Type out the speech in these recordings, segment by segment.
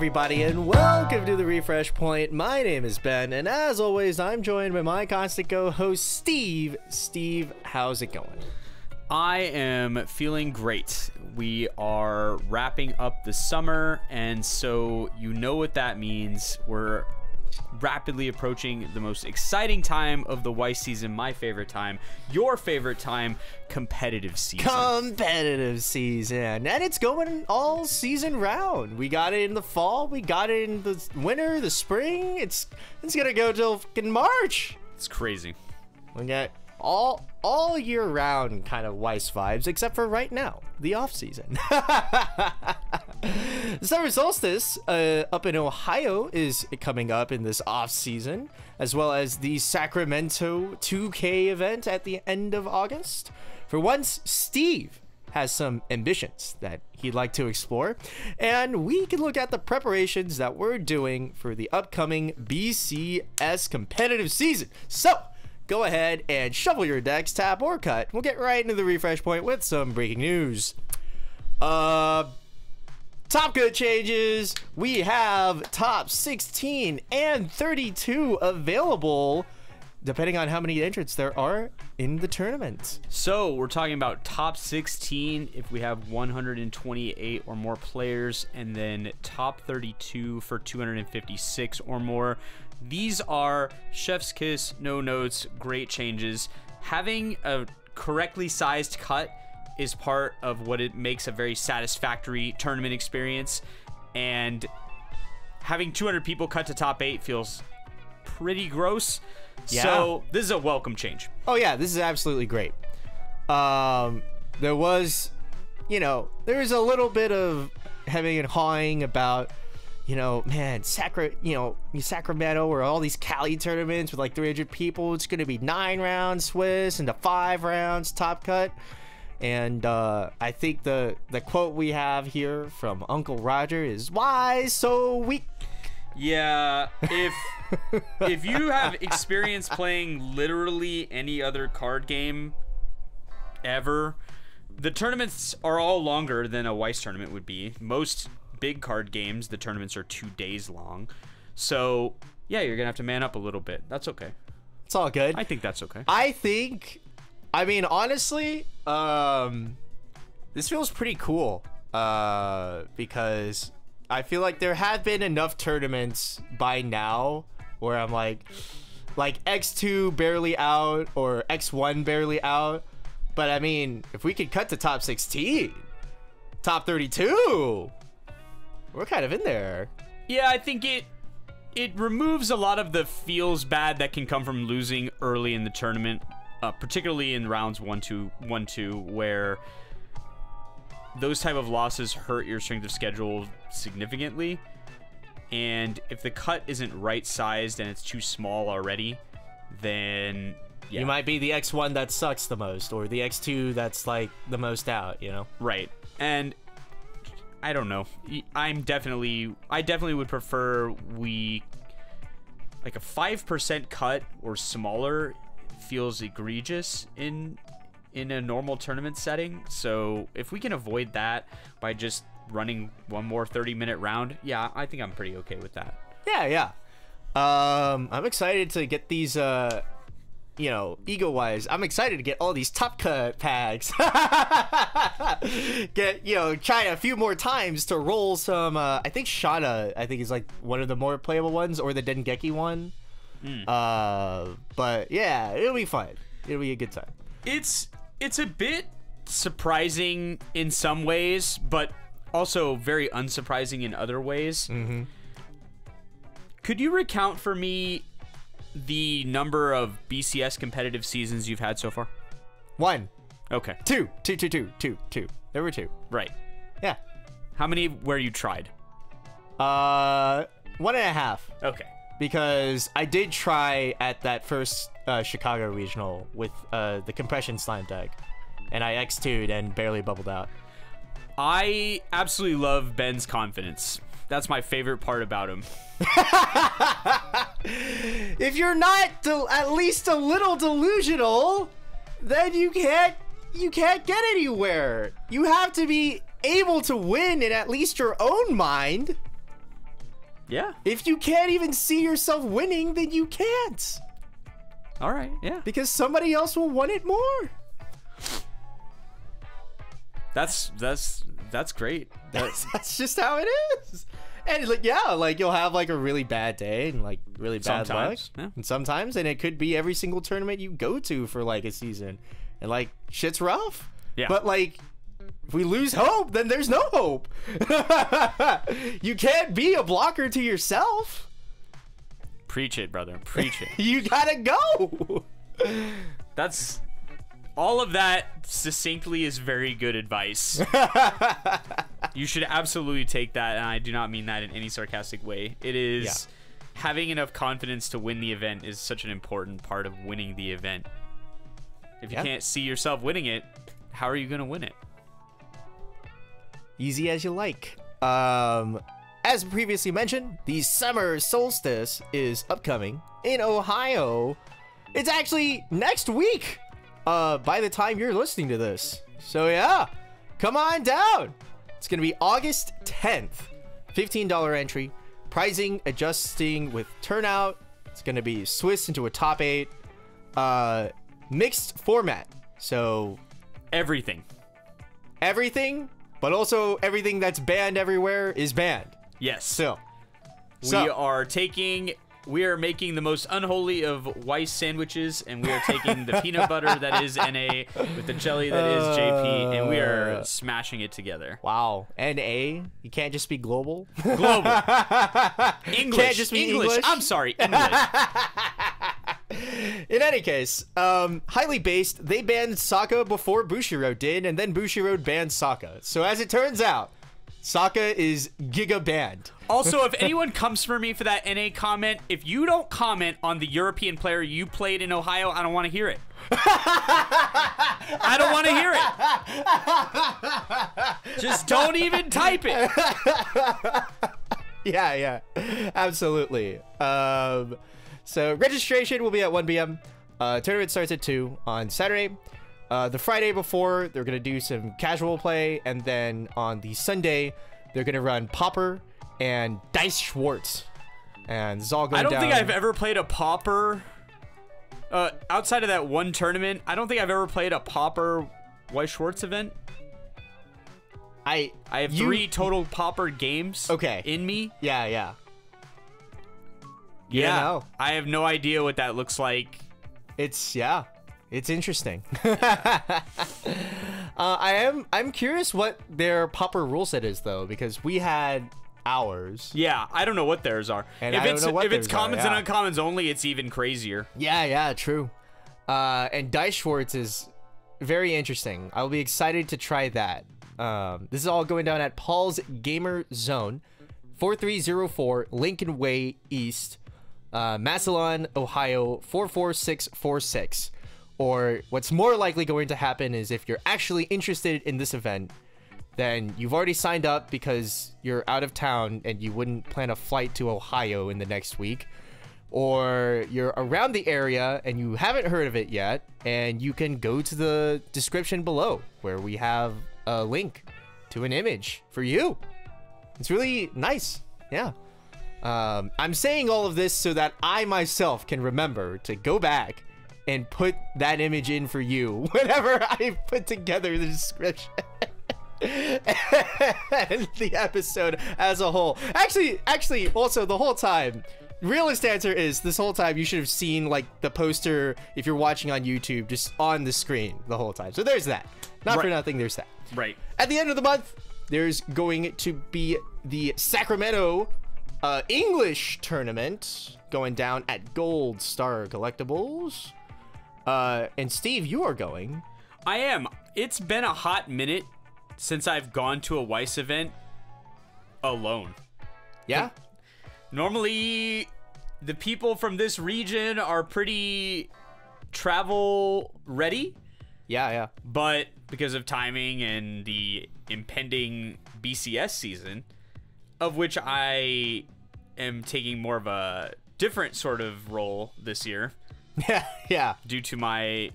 everybody, and welcome to the Refresh Point. My name is Ben, and as always, I'm joined by my constant co-host, Steve. Steve, how's it going? I am feeling great. We are wrapping up the summer, and so you know what that means. We're rapidly approaching the most exciting time of the Weiss season, my favorite time, your favorite time, competitive season. Competitive season, and it's going all season round. We got it in the fall, we got it in the winter, the spring. It's gonna go till fucking March. It's crazy. We got all year round kind of Weiss vibes, except for right now, the off season. The summer solstice up in Ohio is coming up in this off season, as well as the Sacramento 2K event at the end of August. For once, Steve has some ambitions that he'd like to explore, and we can look at the preparations that we're doing for the upcoming BCS competitive season. So go ahead and shuffle your decks, tap or cut. We'll get right into the refresh point with some breaking news. Top cut changes. We have top 16 and 32 available, depending on how many entrants there are in the tournament. So we're talking about top 16 if we have 128 or more players, and then top 32 for 256 or more. These are chef's kiss, no notes, great changes. Having a correctly sized cut is part of what it makes a very satisfactory tournament experience, and having 200 people cut to top 8 feels pretty gross. Yeah. So this is a welcome change. Oh yeah, this is absolutely great. There was a little bit of hemming and hawing about, man, Sacramento or all these Cali tournaments with like 300 people. It's going to be 9 rounds Swiss into 5 rounds top cut. And I think the quote we have here from Uncle Roger is, "Why so weak?" Yeah, if you have experience playing literally any other card game ever, the tournaments are all longer than a Weiss tournament would be. Most big card games, the tournaments are 2 days long. So yeah, you're gonna have to man up a little bit. That's okay. It's all good. I think that's okay. Honestly, this feels pretty cool, because I feel like there have been enough tournaments by now where I'm like X2 barely out or X1 barely out. But I mean, if we could cut to top 16, top 32, we're kind of in there. Yeah, I think it removes a lot of the feels bad that can come from losing early in the tournament. Particularly in rounds 1-2, where those type of losses hurt your strength of schedule significantly. And if the cut isn't right sized and it's too small already, then yeah. You might be the X1 that sucks the most, or the X2 that's like the most out, Right. And I don't know. I definitely would prefer like a 5% cut or smaller feels egregious in a normal tournament setting. So if we can avoid that by just running one more 30-minute round, yeah, I think I'm pretty okay with that. Yeah. I'm excited to get these ego-wise, I'm excited to get all these top cut packs. Try a few more times to roll some I think Shana is like one of the more playable ones, or the Dengeki one. But yeah, it'll be fun. It'll be a good time. It's a bit surprising in some ways, but also very unsurprising in other ways. Mm-hmm. Could you recount for me the number of BCS competitive seasons you've had so far? 1. Okay. 2. There were 2. Right. Yeah. How many where you tried? 1.5. Okay. Because I did try at that first Chicago regional with the compression slime deck, and I X2'd and barely bubbled out. I absolutely love Ben's confidence. That's my favorite part about him. If you're not at least a little delusional, then you can't get anywhere. You have to be able to win in at least your own mind. Yeah. If you can't even see yourself winning, then you can't. All right. Yeah. Because somebody else will want it more. That's great. That's just how it is. And like, yeah, like you'll have like a really bad day and like really bad luck. Sometimes, yeah. And sometimes, and it could be every single tournament you go to for like a season. And like shit's rough. Yeah. But like if we lose hope, then there's no hope. You can't be a blocker to yourself. Preach it, brother. Preach it. You gotta go. That's all of that succinctly is very good advice. You should absolutely take that, and I do not mean that in any sarcastic way. It is having enough confidence to win the event is such an important part of winning the event. If you can't see yourself winning it, how are you going to win it? Easy as you like. As previously mentioned, the summer solstice is upcoming in Ohio. It's actually next week by the time you're listening to this. So yeah, come on down. It's going to be August 10th. $15 entry. Pricing adjusting with turnout. It's going to be Swiss into a top 8. Mixed format. So Everything, but also everything that's banned everywhere is banned. yes. So We are making the most unholy of Weiss sandwiches, and we are taking the peanut butter that is NA with the jelly that is JP, and we are smashing it together. wow, NA. You can't just be global. Global. English. Can't just be English. I'm sorry, English. In any case, highly based. They banned Sokka before Bushiroad did, and then Bushiroad banned Sokka. So as it turns out, Sokka is giga banned. Also, if anyone comes for me for that NA comment, if you don't comment on the European player you played in Ohio, I don't want to hear it. I don't want to hear it. Just don't even type it. Yeah, absolutely. So registration will be at 1 p.m. Tournament starts at 2 on Saturday. The Friday before, they're going to do some casual play, and then on the Sunday, they're going to run Popper and Dice Schwartz. And this is all going down. I don't think I've ever played a Popper. Outside of that one tournament, I don't think I've ever played a Popper Weiss Schwartz event. I have 3 total Popper games in me. Yeah. Yeah, I have no idea what that looks like. It's interesting. I'm curious what their Popper rule set is though, because we had ours. Yeah, I don't know what theirs are. And if it's commons and yeah. uncommons only, it's even crazier. Yeah, true. And Dice Schwartz is very interesting. I'll be excited to try that. This is all going down at Paul's Gamer Zone, 4304 Lincoln Way East, Massillon, Ohio 44646. Or what's more likely going to happen is if you're actually interested in this event, then you've already signed up because you're out of town and you wouldn't plan a flight to Ohio in the next week. Or you're around the area and you haven't heard of it yet, and you can go to the description below where we have a link to an image for you. It's really nice. Yeah. I'm saying all of this so that I myself can remember to go back and put that image in for you whenever I put together the description and the episode as a whole. Actually, also the whole time, realist answer is this whole time you should have seen like the poster if you're watching on YouTube just on the screen the whole time. So there's that. Not for nothing, there's that. Right. At the end of the month, there's going to be the Sacramento English tournament going down at Gold Star Collectibles. And Steve, you are going. I am. It's been a hot minute since I've gone to a Weiss event alone. Yeah? Normally, the people from this region are pretty travel ready. Yeah. But because of timing and the impending BCS season, of which I am taking more of a different sort of role this year. Yeah. Due to my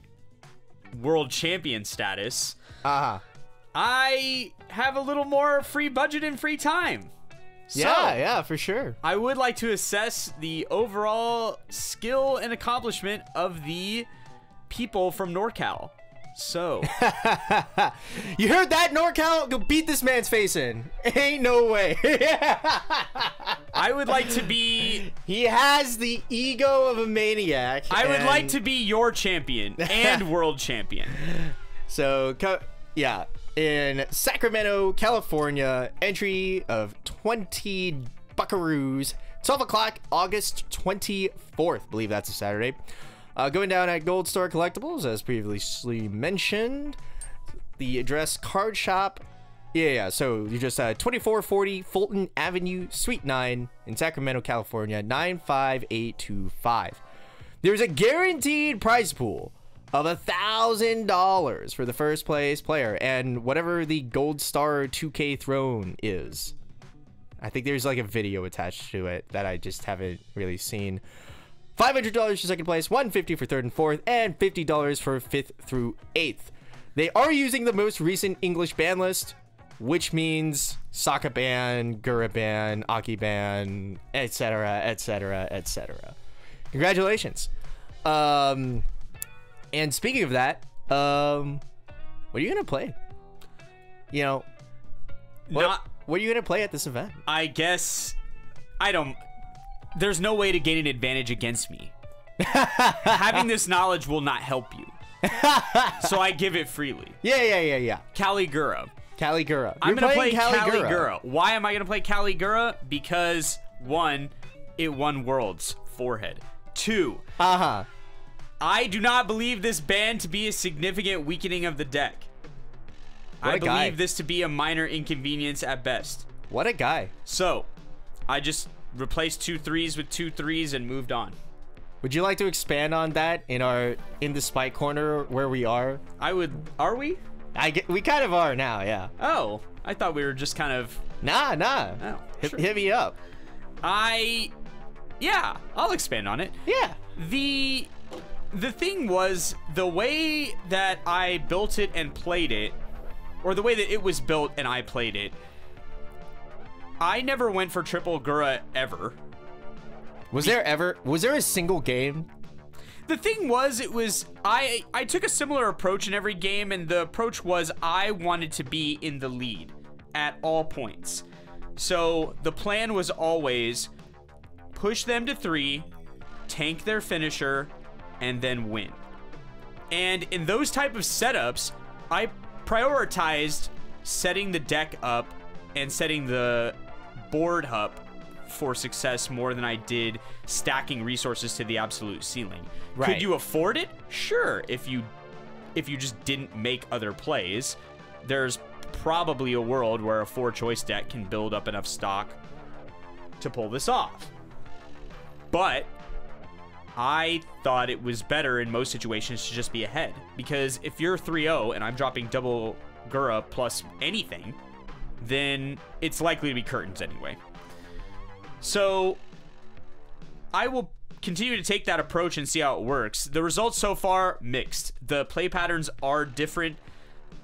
world champion status. Uh-huh. I have a little more free budget and free time. Yeah, for sure. I would like to assess the overall skill and accomplishment of the people from NorCal. So, you heard that, NorCal? Go beat this man's face in. Ain't no way. I would like to be... He has the ego of a maniac. I would like to be your champion and world champion. So, yeah. In Sacramento, California, entry of 20 buckaroos, 12 o'clock, August 24th. I believe that's a Saturday. Going down at Gold Star Collectibles, as previously mentioned. The address, Card Shop. Yeah, so you just 2440 Fulton Avenue, Suite 9 in Sacramento, California, 95825. There's a guaranteed prize pool of $1,000 for the first place player and whatever the Gold Star 2K throne is. I think there's like a video attached to it that I just haven't really seen. $500 for second place, $150 for third and fourth, and $50 for fifth through eighth. They are using the most recent English ban list, which means Sokka ban, Gura ban, Aki ban, etc., etc., etc. Congratulations. And speaking of that, what are you gonna play? You know, what are you gonna play at this event? I guess I don't. There's no way to gain an advantage against me. Having this knowledge will not help you. So I give it freely. Yeah. Caligura. Caligura. I'm going to play Caligura. Why am I going to play Caligura? Because, 1, it won Worlds. Forehead. 2, I do not believe this ban to be a significant weakening of the deck. I believe this to be a minor inconvenience at best. What a guy. So, I just replaced 2 3s with 2 3s and moved on. Would you like to expand on that in the spike corner where we are? I would. Are we? We kind of are now, yeah. Oh, I thought we were just kind of. Nah. Oh, sure. Hit me up. Yeah, I'll expand on it. Yeah. The thing was, the way that I built it and played it, or the way that it was built and I played it, I never went for triple Gura ever. Was there a single game? The thing was, I took a similar approach in every game, and the approach was I wanted to be in the lead at all points. So the plan was always push them to 3, tank their finisher, and then win. And in those type of setups, I prioritized setting the deck up and setting the board up for success more than I did stacking resources to the absolute ceiling. Right. Could you afford it? Sure. If you just didn't make other plays, there's probably a world where a 4-choice deck can build up enough stock to pull this off. But I thought it was better in most situations to just be ahead, because if you're 3-0 and I'm dropping double Gura plus anything, then it's likely to be curtains anyway. So I will continue to take that approach and see how it works. The results so far, mixed. The play patterns are different.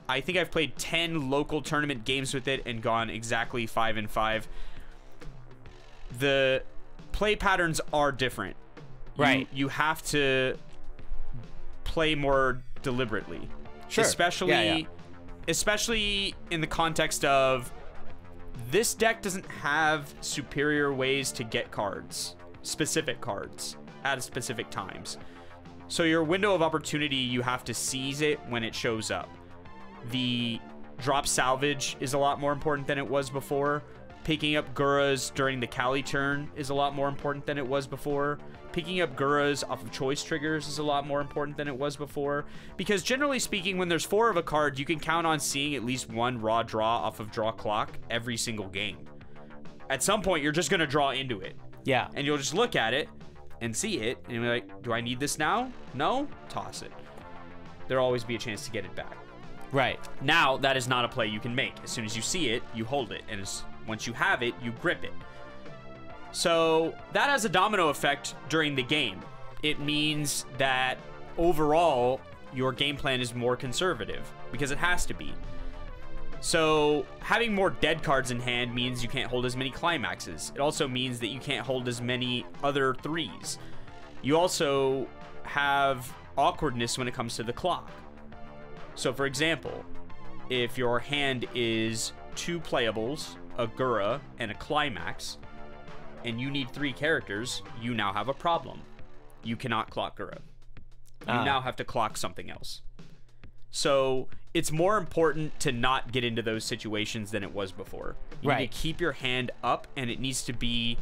I think I've played 10 local tournament games with it and gone exactly 5-5. The play patterns are different. Right. You have to play more deliberately. Sure. Especially in the context of this deck doesn't have superior ways to get cards, specific cards, at specific times. So your window of opportunity, you have to seize it when it shows up. The drop salvage is a lot more important than it was before. Picking up Guras during the Cali turn is a lot more important than it was before. Picking up Guras off of choice triggers is a lot more important than it was before. Because generally speaking, when there's 4 of a card, you can count on seeing at least 1 raw draw off of draw clock every single game. At some point, you're just going to draw into it. Yeah. And you'll just look at it and see it, and you'll be like, do I need this now? No? Toss it. There'll always be a chance to get it back. Right. Now, that is not a play you can make. As soon as you see it, you hold it. And once you have it, you grip it. So that has a domino effect during the game. It means that overall, your game plan is more conservative, because it has to be. So having more dead cards in hand means you can't hold as many climaxes. It also means that you can't hold as many other 3s. You also have awkwardness when it comes to the clock. So for example, if your hand is 2 playables, a Gura, and a climax, and you need 3 characters, you now have a problem. You cannot clock Gura. You now have to clock something else. So it's more important to not get into those situations than it was before. You need to keep your hand up, and it needs to be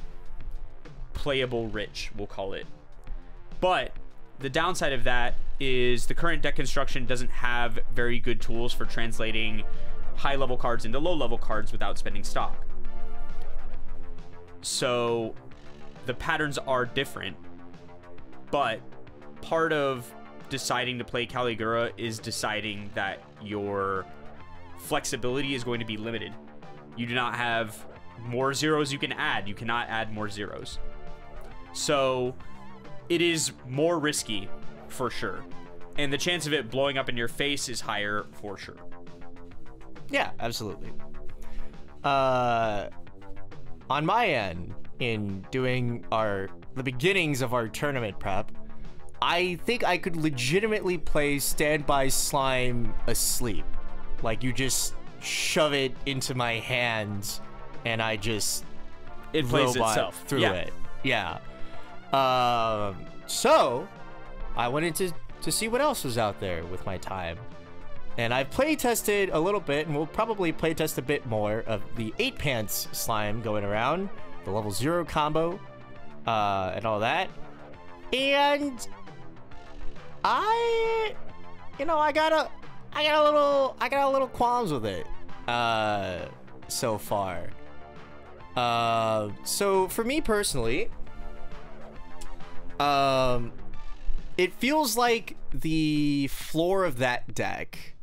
playable rich, we'll call it. But the downside of that is the current deck construction doesn't have very good tools for translating high-level cards into low-level cards without spending stock. So the patterns are different, but part of deciding to play Caligura is deciding that your flexibility is going to be limited. You do not have more zeros you can add. You cannot add more zeros. So it is more risky for sure. And the chance of it blowing up in your face is higher for sure. Yeah, absolutely. On my end, in doing the beginnings of our tournament prep, I think I could legitimately play Standby Slime asleep. Like, you just shove it into my hands, and I just it plays itself through it. Yeah. So I wanted to see what else was out there with my time. And I've play tested a little bit, and we'll probably play test a bit more of the 8 Pants slime going around, the level 0 combo, and all that. And I got a little qualms with it so far. So for me personally, it feels like the floor of that deck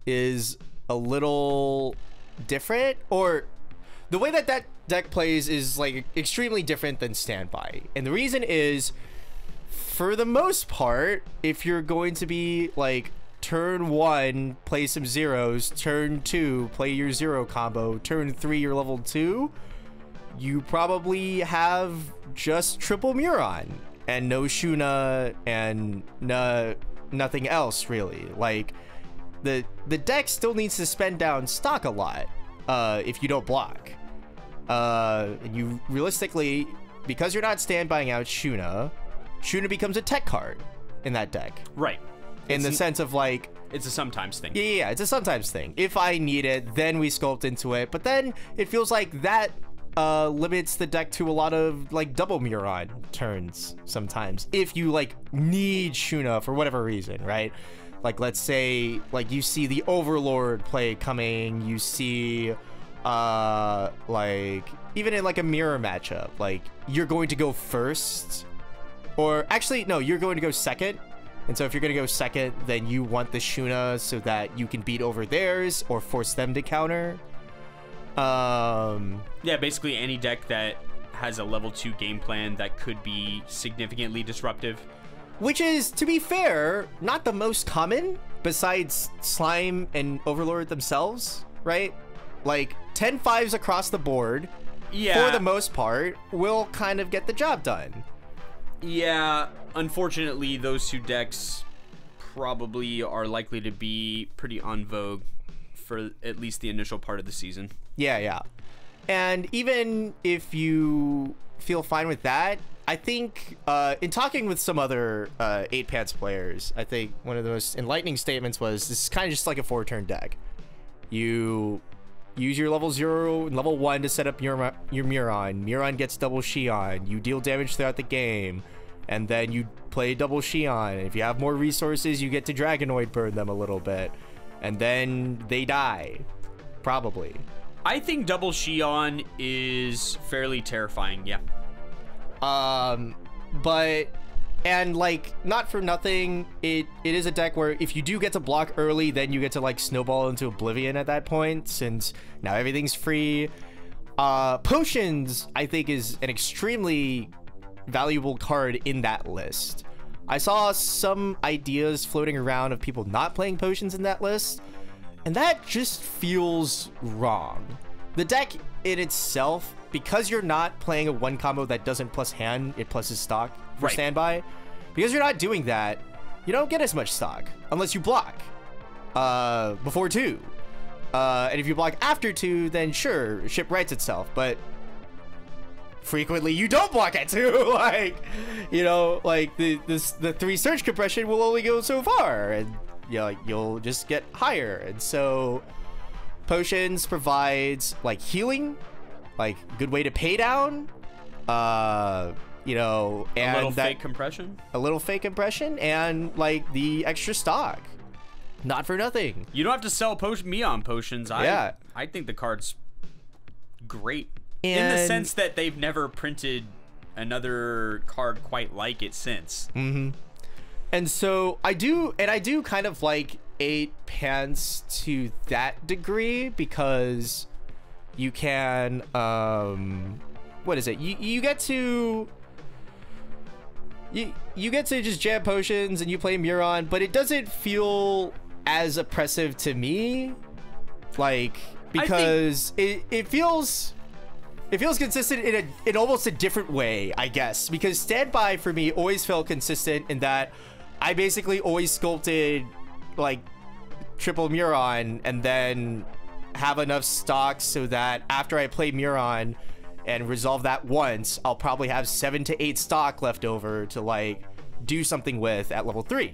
is a little different, or the way that deck plays is like extremely different than Standby. And the reason is, for the most part, if you're going to be like turn 1 play some zeros, turn 2 play your 0 combo, turn 3 your level 2, you probably have just triple Muron and no Shuna and nothing else really. Like the deck still needs to spend down stock a lot if you don't block. And you realistically, because you're not standbying out Shuna becomes a tech card in that deck. Right. In the sense of like, it's a sometimes thing. Yeah, it's a sometimes thing. If I need it, then we sculpt into it. But then it feels like that limits the deck to a lot of like double Muron turns sometimes. If you like need Shuna for whatever reason, right? Like, let's say like you see the Overlord play coming, you see like even in like a mirror matchup, like you're going to go first, or actually no, you're going to go second. And so if you're going to go second, then you want the Shuna so that you can beat over theirs or force them to counter. Yeah, basically any deck that has a level 2 game plan that could be significantly disruptive. Which is, to be fair, not the most common besides Slime and Overlord themselves, right? Like 10-5s across the board, for the most part, will kind of get the job done. Yeah, unfortunately, those 2 decks probably are likely to be pretty en vogue for at least the initial part of the season. Yeah. And even if you feel fine with that, I think in talking with some other 8 Pants players, I think one of the most enlightening statements was, this is kind of just like a 4-turn deck. You use your level 0 and level 1 to set up your Muron. Muron gets double Xion. You deal damage throughout the game, and then you play double Xion. If you have more resources, you get to Dragonoid burn them a little bit, and then they die, probably. I think double Xion is fairly terrifying, yeah. But, and like, not for nothing, it is a deck where if you do get to block early, then you get to like snowball into oblivion at that point, since now everything's free. Potions, I think, is an extremely valuable card in that list. I saw some ideas floating around of people not playing potions in that list, And that just feels wrong. The deck in itself, because you're not playing a one combo that doesn't plus hand, it pluses stock for Right. standby. Because you're not doing that, you don't get as much stock unless you block before 2. And if you block after 2, then sure, ship rights itself. But frequently you don't block at 2. Like, you know, like the 3 surge compression will only go so far, and you know, like, you'll just get higher. And so potions provides like healing, like good way to pay down, you know, and A little that, fake compression. a little fake impression, and like the extra stock, not for nothing. You don't have to sell Meon potions. Yeah. I think the card's great. In the And- sense that they've never printed another card quite like it since. And so I do kind of like 8 pants to that degree, because you can what is it? You get to you get to just jam potions and you play Muron, but it doesn't feel as oppressive to me, like, because it feels consistent in almost a different way, I guess, because standby for me always felt consistent in that I basically always sculpted like triple Muron and then have enough stock so that after I play Muron and resolve that once, I'll probably have 7 to 8 stock left over to like do something with at level 3.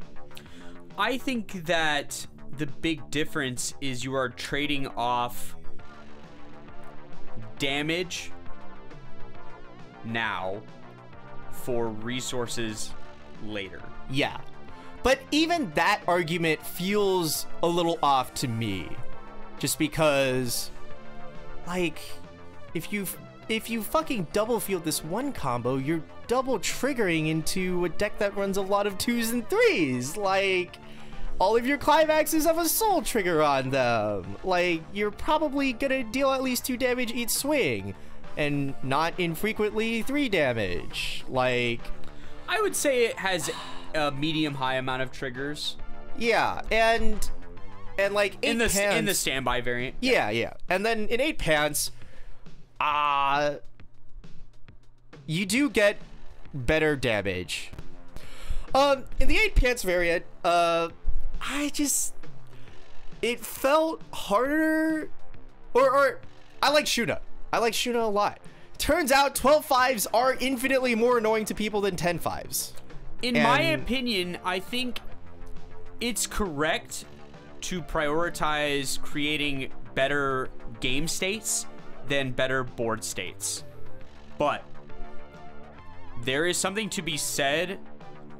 I think that the big difference is you are trading off damage now for resources later. Yeah. But even that argument feels a little off to me. Just because, like, if you fucking double field this one combo, you're double triggering into a deck that runs a lot of 2s and 3s. Like, all of your climaxes have a soul trigger on them. Like, you're probably gonna deal at least 2 damage each swing, and not infrequently 3 damage. Like, I would say it has a medium-high amount of triggers yeah, and like 8 in the pants, standby variant. yeah, and then in 8 pants, you do get better damage. In the 8 pants variant, it felt harder, or I like Shuna. I like Shuna a lot. Turns out 12 5s are infinitely more annoying to people than 10 5s. In my And- opinion, I think it's correct to prioritize creating better game states than better board states. But there is something to be said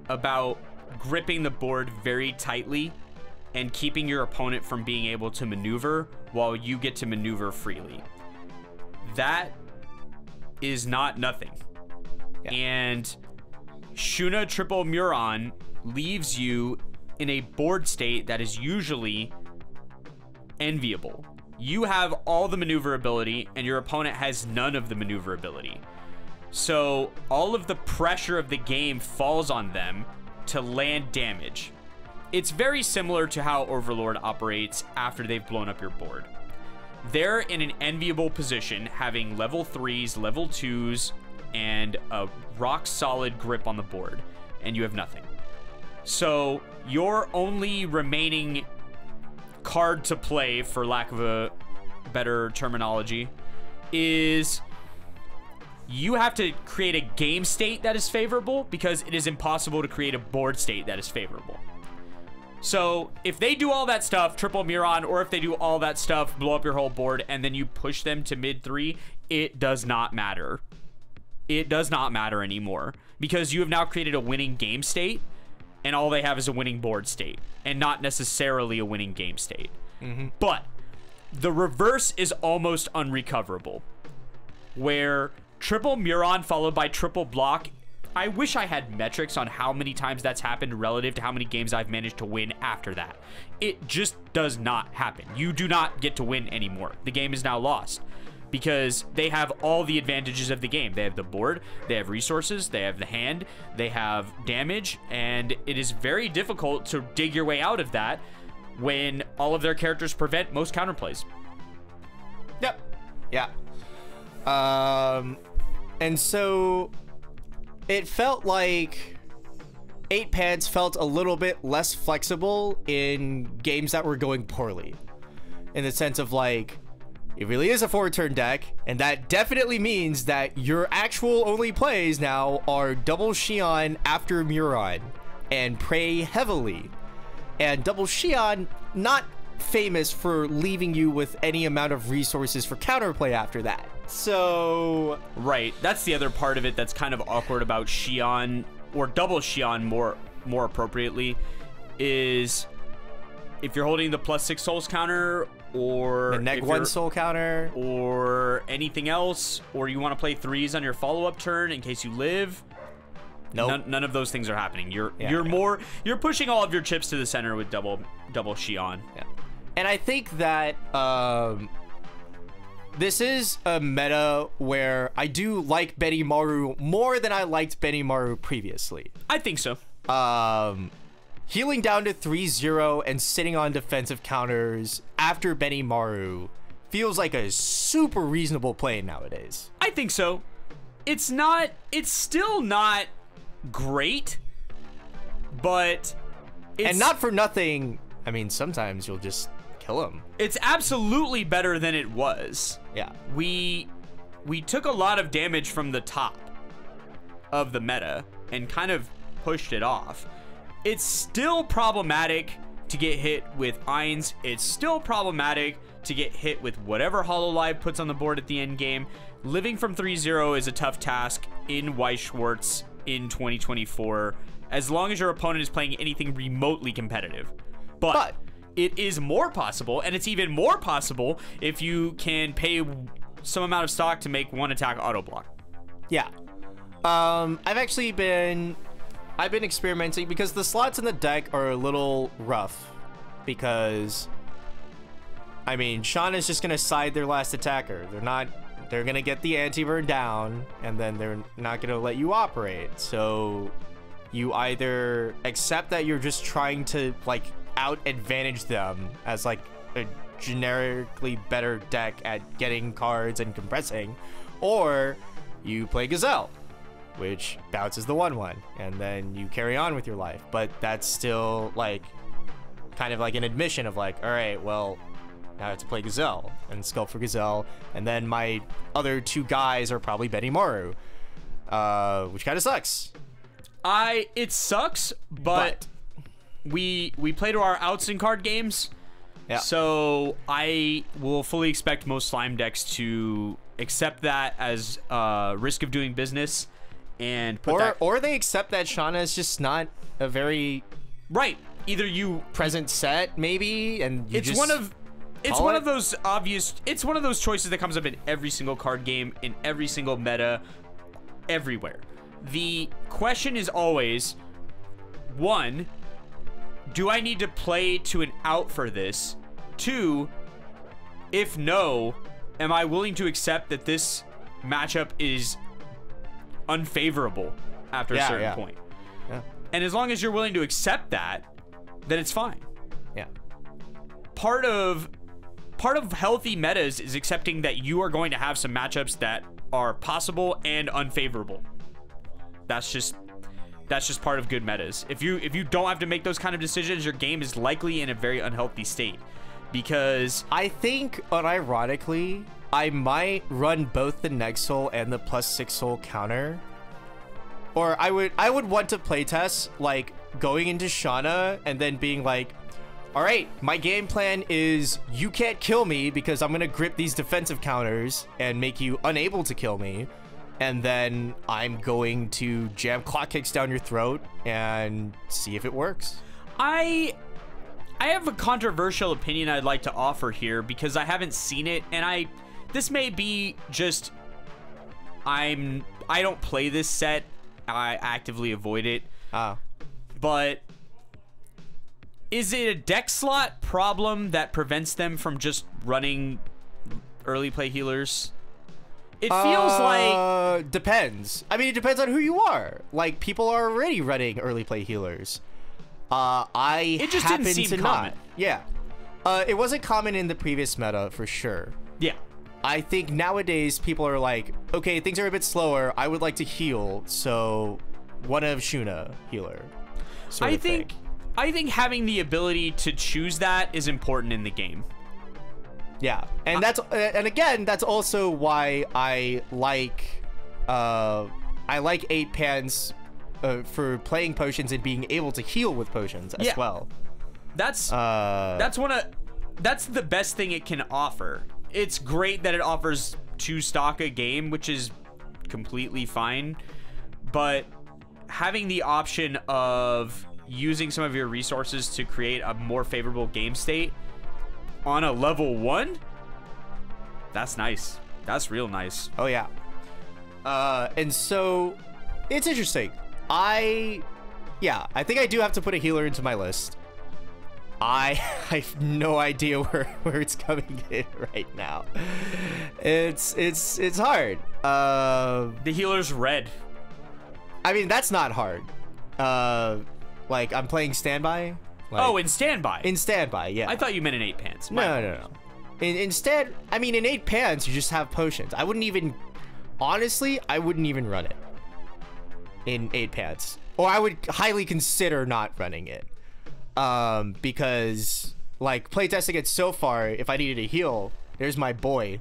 about gripping the board very tightly and keeping your opponent from being able to maneuver while you get to maneuver freely. That is not nothing. Yeah. And Shuna Triple Muron leaves you in a board state that is usually enviable. You have all the maneuverability and your opponent has none of the maneuverability. So all of the pressure of the game falls on them to land damage. It's very similar to how Overlord operates after they've blown up your board. They're in an enviable position, having level 3s, level 2s, and a rock solid grip on the board, and you have nothing. So your only remaining card to play, for lack of a better terminology, is you have to create a game state that is favorable, because it is impossible to create a board state that is favorable. So if they do all that stuff, triple Muron, or if they do all that stuff, blow up your whole board, and then you push them to mid 3, it does not matter. It does not matter anymore, because you have now created a winning game state, and all they have is a winning board state, and not necessarily a winning game state. But the reverse is almost unrecoverable, where triple Muron followed by triple block. I wish I had metrics on how many times that's happened relative to how many games I've managed to win after that. It just does not happen. You do not get to win anymore. The game is now lost because they have all the advantages of the game. They have the board, they have resources, they have the hand, they have damage, and it is very difficult to dig your way out of that when all of their characters prevent most counterplays. Yep. Yeah. And so it felt like 8 Pants felt a little bit less flexible in games that were going poorly. In the sense of like, it really is a 4-turn deck, and that definitely means that your actual only plays now are double Xion after Muron and Prey heavily. And double Xion, not famous for leaving you with any amount of resources for counterplay after that. So... Right, that's the other part of it that's kind of awkward about Xion, or double Xion more appropriately, is if you're holding the +6 souls counter, or the neg 1 soul counter, or anything else, or you want to play 3s on your follow-up turn in case you live. Nope. None of those things are happening. You're pushing all of your chips to the center with double Xion. Yeah. And I think that this is a meta where I do like Benimaru more than I liked Benimaru previously. I think so. Healing down to 3-0 and sitting on defensive counters after Benimaru feels like a super reasonable play nowadays. I think so. It's still not great, but it's... And not for nothing, I mean, sometimes you'll just kill him. It's absolutely better than it was. Yeah. We took a lot of damage from the top of the meta and kind of pushed it off. It's still problematic to get hit with Ainz. It's still problematic to get hit with whatever Hololive puts on the board at the end game. Living from 3-0 is a tough task in Weiss Schwarz in 2024, as long as your opponent is playing anything remotely competitive. But it is more possible, and it's even more possible if you can pay some amount of stock to make one attack auto block. Yeah. I've been experimenting because the slots in the deck are a little rough, because I mean, Shauna's just gonna side their last attacker. They're gonna get the anti-burn down, and then they're not gonna let you operate. So you either accept that you're just trying to like out advantage them as like a generically better deck at getting cards and compressing, or you play Gazelle, which bounces the 1/1, and then you carry on with your life. But that's still like kind of like an admission of like, all right, well, now I have to play Gazelle and sculpt for Gazelle, and then my other 2 guys are probably Benimaru, which kind of sucks. It sucks, but we play to our outs in card games. Yeah. So I will fully expect most slime decks to accept that as risk of doing business, and or they accept that Shauna is just not a very either you present set, maybe, and you it's one of those obvious. It's one of those choices that comes up in every single card game, in every single meta, everywhere. The question is always, 1, do I need to play to an out for this? 2, if no, am I willing to accept that this matchup is unfavorable after a certain point? Yeah. And as long as you're willing to accept that, then it's fine. Yeah. Part of healthy metas is accepting that you are going to have some matchups that are possible and unfavorable. That's just part of good metas. If you don't have to make those kind of decisions, your game is likely in a very unhealthy state. Because I think, unironically, I might run both the Neg Soul and the +6 soul counter. Or I would want to playtest like going into Shauna and then being like, all right, my game plan is you can't kill me because I'm gonna grip these defensive counters and make you unable to kill me, and then I'm going to jam clock kicks down your throat and see if it works. I have a controversial opinion I'd like to offer here because I haven't seen it, and this may be just I don't play this set. I actively avoid it. But is it a deck slot problem that prevents them from just running early play healers? It feels like... Depends. I mean, it depends on who you are. Like, people are already running early play healers. I just didn't happen seem to common. not. Yeah. It wasn't common in the previous meta for sure. Yeah. I think nowadays people are like, okay, things are a bit slower. I would like to heal, so one of Shuna healer. I think having the ability to choose that is important in the game. Yeah, and again, that's also why I like 8 pans for playing potions and being able to heal with potions as well. That's the best thing it can offer. It's great that it offers 2 stock a game, which is completely fine, but having the option of using some of your resources to create a more favorable game state on a level 1, that's nice. That's real nice. Oh yeah. And so it's interesting. I think I do have to put a healer into my list. I have no idea where it's coming in right now. It's hard. The healer's red. I mean, that's not hard. Like I'm playing standby. Like, in standby. In standby, yeah. I thought you meant in 8 pants. No. Instead, I mean, in 8 pans, you just have potions. Honestly, I wouldn't even run it in 8 pans, or I would highly consider not running it. Because like playtesting it so far, if I needed a heal, there's my boy.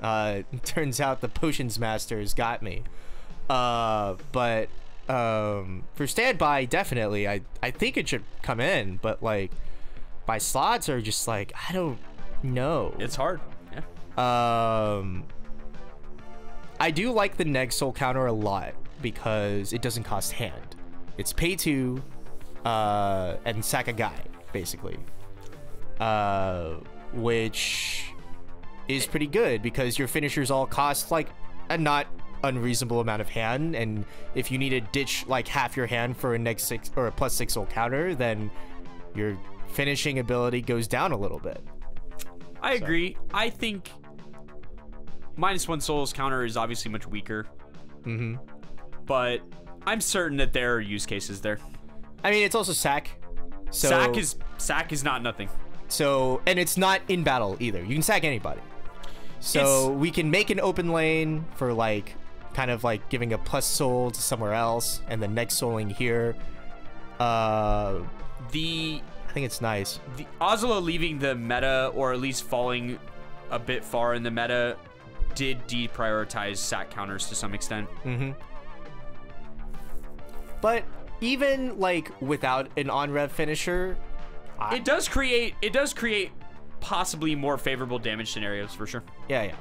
Turns out the potions masters got me. But for standby, definitely, I think it should come in, but like my slots are just like, I don't know. It's hard. Yeah. I do like the Neg Soul counter a lot because it doesn't cost hand. It's pay 2 and sack a guy, basically. Which is pretty good because your finishers all cost like a not unreasonable amount of hand, and if you need to ditch like half your hand for a neg 6 or a plus 6 soul counter, then your finishing ability goes down a little bit. I agree. I think -1 souls counter is obviously much weaker. But I'm certain that there are use cases there. I mean, it's also sack. So sack is not nothing. So, and it's not in battle either. You can sack anybody. So we can make an open lane for like kind of like giving a plus soul to somewhere else and then next souling here. I think it's nice. The Ozolo leaving the meta, or at least falling a bit far in the meta, did deprioritize sack counters to some extent. But even like without an on-rev finisher, it does create possibly more favorable damage scenarios for sure. Yeah.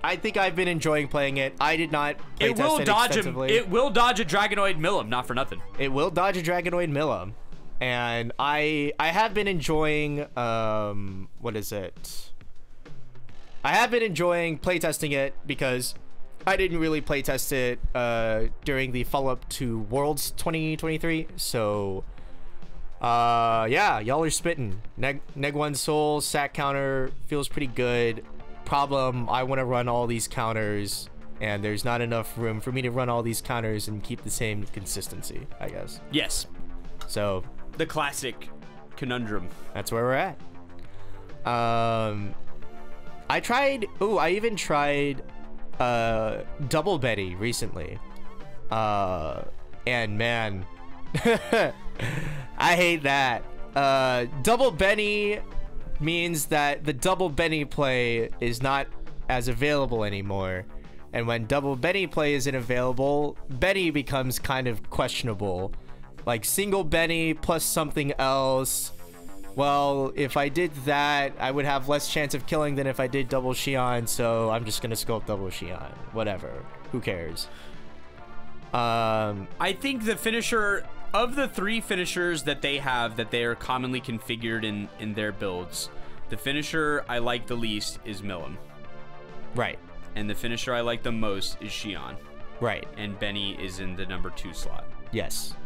I think I've been enjoying playing it. I did not play test it extensively. It will dodge a Dragonoid Millum, not for nothing. It will dodge a Dragonoid Millum. And I have been enjoying what is it? I have been enjoying playtesting it because I didn't really playtest it during the follow-up to Worlds 2023. So yeah, y'all are spitting. Neg 1 soul sack counter feels pretty good. Problem, I want to run all these counters, and there's not enough room for me to run all these counters and keep the same consistency, I guess. Yes. So the classic conundrum. That's where we're at. I even tried Double Betty recently. And man, I hate that. Double Benny means that the Double Benny play is not as available anymore. And when Double Benny play isn't available, Benny becomes kind of questionable. Like single Benny plus something else. Well, if I did that, I would have less chance of killing than if I did double Xion, so I'm just gonna scope double Xion. Whatever. Who cares? I think the finisher of the 3 finishers that they have that they are commonly configured in their builds, the finisher I like the least is Millum. Right. And the finisher I like the most is Xion. Right. And Benny is in the number 2 slot. Yes.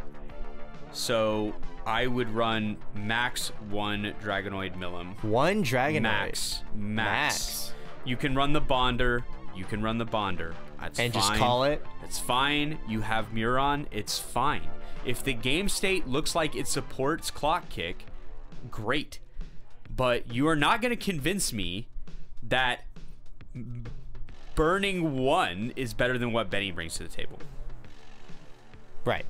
So I would run max 1 Dragonoid Millum. 1 Dragonoid. Max. You can run the Bonder. That's and fine. Just call it. It's fine. You have Muron. It's fine. If the game state looks like it supports Clock Kick, great. But you are not going to convince me that burning 1 is better than what Benny brings to the table. Right.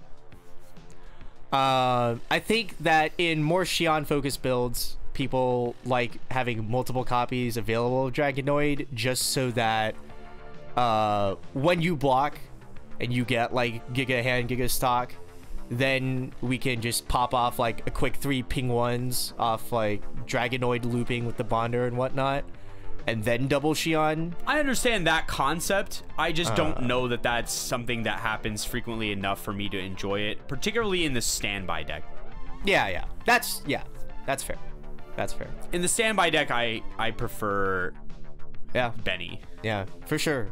I think that in more Xion focused builds, people like having multiple copies available of Dragonoid just so that when you block and you get like Giga Hand, Giga Stock, then we can just pop off like a quick 3 ping 1s off like Dragonoid looping with the Bonder and whatnot, and then double Xion. I understand that concept. I just don't know that that's something that happens frequently enough for me to enjoy it, particularly in the standby deck. Yeah. That's fair. That's fair. In the standby deck, I prefer Yeah. Benny. Yeah, for sure.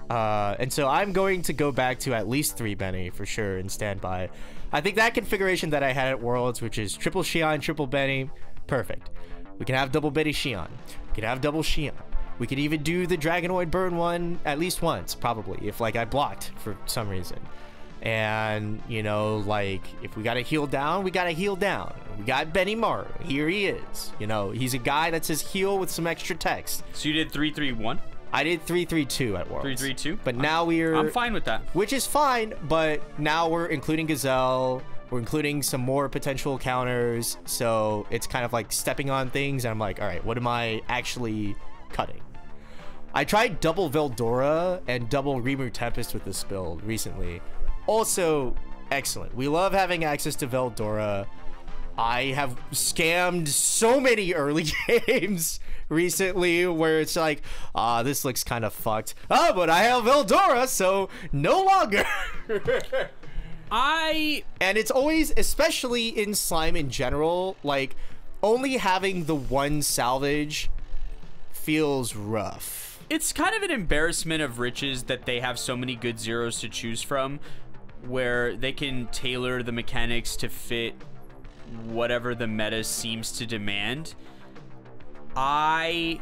And so I'm going to go back to at least 3 Benny for sure in standby. I think that configuration that I had at Worlds, which is triple Xion, triple Benny, perfect. We can have double Benny Xion. We can have double Xion. We could even do the Dragonoid burn 1 at least once, probably, if like I blocked for some reason. And, you know, like, if we gotta heal down, we gotta heal down. We got Benny Maru. Here he is. You know, he's a guy that says heal with some extra text. So you did 3-3-1? I did 3-3-2 at Worlds. 3-3-2? But now I'm fine with that. Which is fine, but now we're including Gazelle. We're including some more potential counters. So it's kind of like stepping on things. And I'm like, all right, what am I actually cutting? I tried double Veldora and double Rimuru Tempest with this build recently. Also excellent. We love having access to Veldora. I have scammed so many early games recently where it's like, this looks kind of fucked. Oh, but I have Veldora, so no longer. And it's always, especially in Slime in general, like only having the one salvage feels rough. It's kind of an embarrassment of riches that they have so many good zeros to choose from, where they can tailor the mechanics to fit whatever the meta seems to demand. Were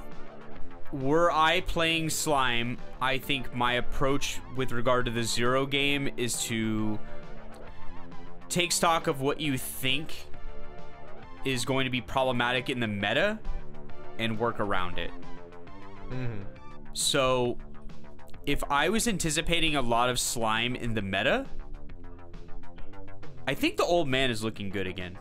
I playing Slime, I think my approach with regard to the zero game is to take stock of what you think is going to be problematic in the meta and work around it. So if I was anticipating a lot of Slime in the meta, I think the old man is looking good again.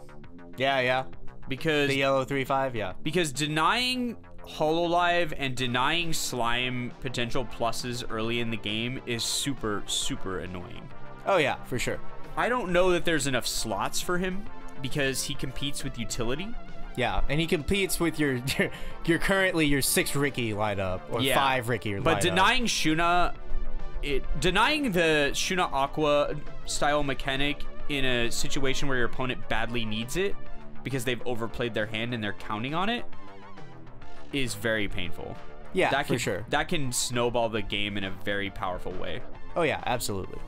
Yeah. Because the yellow 3-5, yeah. Because denying Hololive and denying Slime potential pluses early in the game is super, super annoying. Oh yeah, for sure. I don't know that there's enough slots for him because he competes with utility. Yeah, and he competes with your currently your 6 Ricky lineup or 5 Ricky lineup. But denying Shuna, denying the Shuna Aqua style mechanic in a situation where your opponent badly needs it because they've overplayed their hand and they're counting on it is very painful. Yeah, for sure. That can snowball the game in a very powerful way. Oh yeah, absolutely.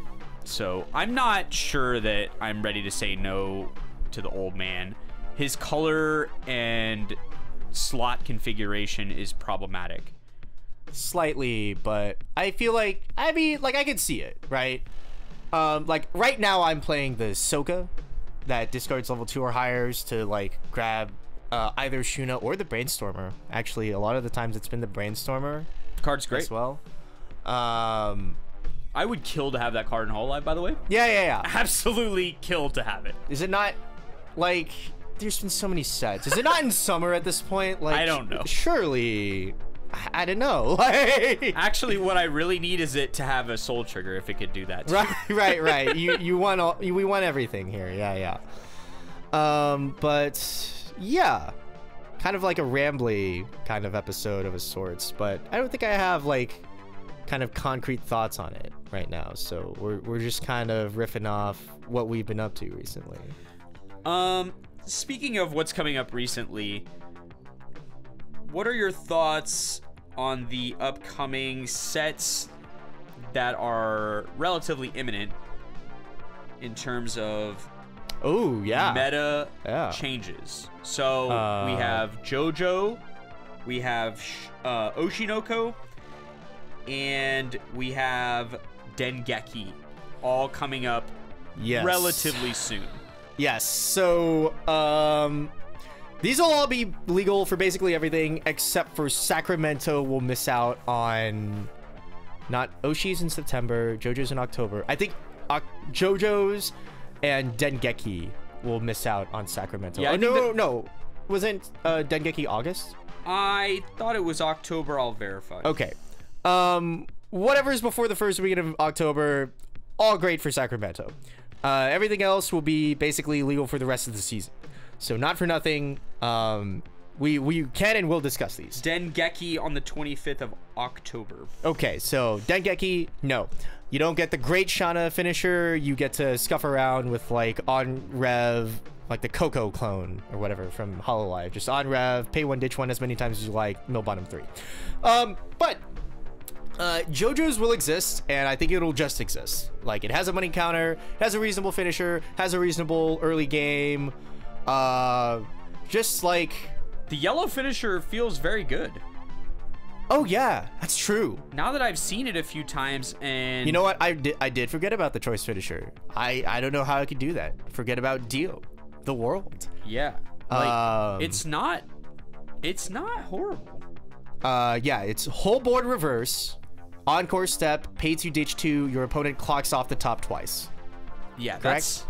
So I'm not sure that I'm ready to say no to the old man. His color and slot configuration is problematic. Slightly, but I feel like, I mean, like I can see it, right? Like right now I'm playing the Soka that discards level 2 or higher to like grab either Shuna or the Brainstormer. Actually, a lot of the times it's been the Brainstormer. Card's great as well. I would kill to have that card in Hololive, by the way. Yeah. Absolutely kill to have it. Is it not, like, there's been so many sets. Is it not in summer at this point? Like, I don't know. Surely, I don't know. Actually, what I really need is it to have a Soul Trigger if it could do that. Right. We want everything here. Yeah. But yeah, kind of like a rambly kind of episode of a sorts. But I don't think I have like kind of concrete thoughts on it right now. So we're just kind of riffing off what we've been up to recently. Speaking of what's coming up recently, what are your thoughts on the upcoming sets that are relatively imminent in terms of meta changes? So we have JoJo, we have Oshinoko, and we have Dengeki all coming up Yes. relatively soon. Yes. So, these will all be legal for basically everything except for Sacramento will miss out on not Oshi's in September, JoJo's in October. I think JoJo's and Dengeki will miss out on Sacramento. Yeah, oh, no. Wasn't Dengeki August? I thought it was October. I'll verify. Okay. Whatever's before the first weekend of October, all great for Sacramento. Everything else will be basically legal for the rest of the season. So not for nothing. We can and will discuss these. Dengeki on the 25th of October. Okay, so Dengeki, no. You don't get the Great Shana finisher. You get to scuff around with like on Rev, like the Coco clone or whatever from Hololive. Just on Rev, pay one, ditch one as many times as you like. Mill bottom 3. But JoJo's will exist, and I think it'll just exist. Like, it has a money counter, has a reasonable finisher, has a reasonable early game. Just like... The yellow finisher feels very good. Oh, yeah, that's true. Now that I've seen it a few times, and... You know what? I did forget about the choice finisher. I don't know how I could do that. Forget about Dio. The world. Yeah. Like, it's not horrible. Yeah, it's whole board reverse, encore step, pay 2, ditch 2, your opponent clocks off the top twice. Yeah, correct?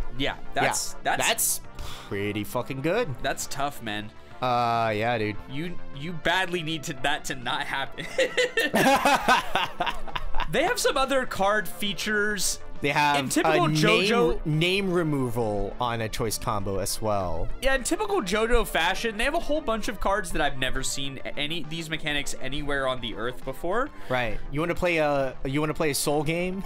That's pretty fucking good. That's tough, man. Yeah, dude. You badly need that to not happen. They have some other card features. They have in typical JoJo name removal on a choice combo as well. Yeah, in typical JoJo fashion, they have a whole bunch of cards that I've never seen these mechanics anywhere on the Earth before. Right. You want to play a soul game?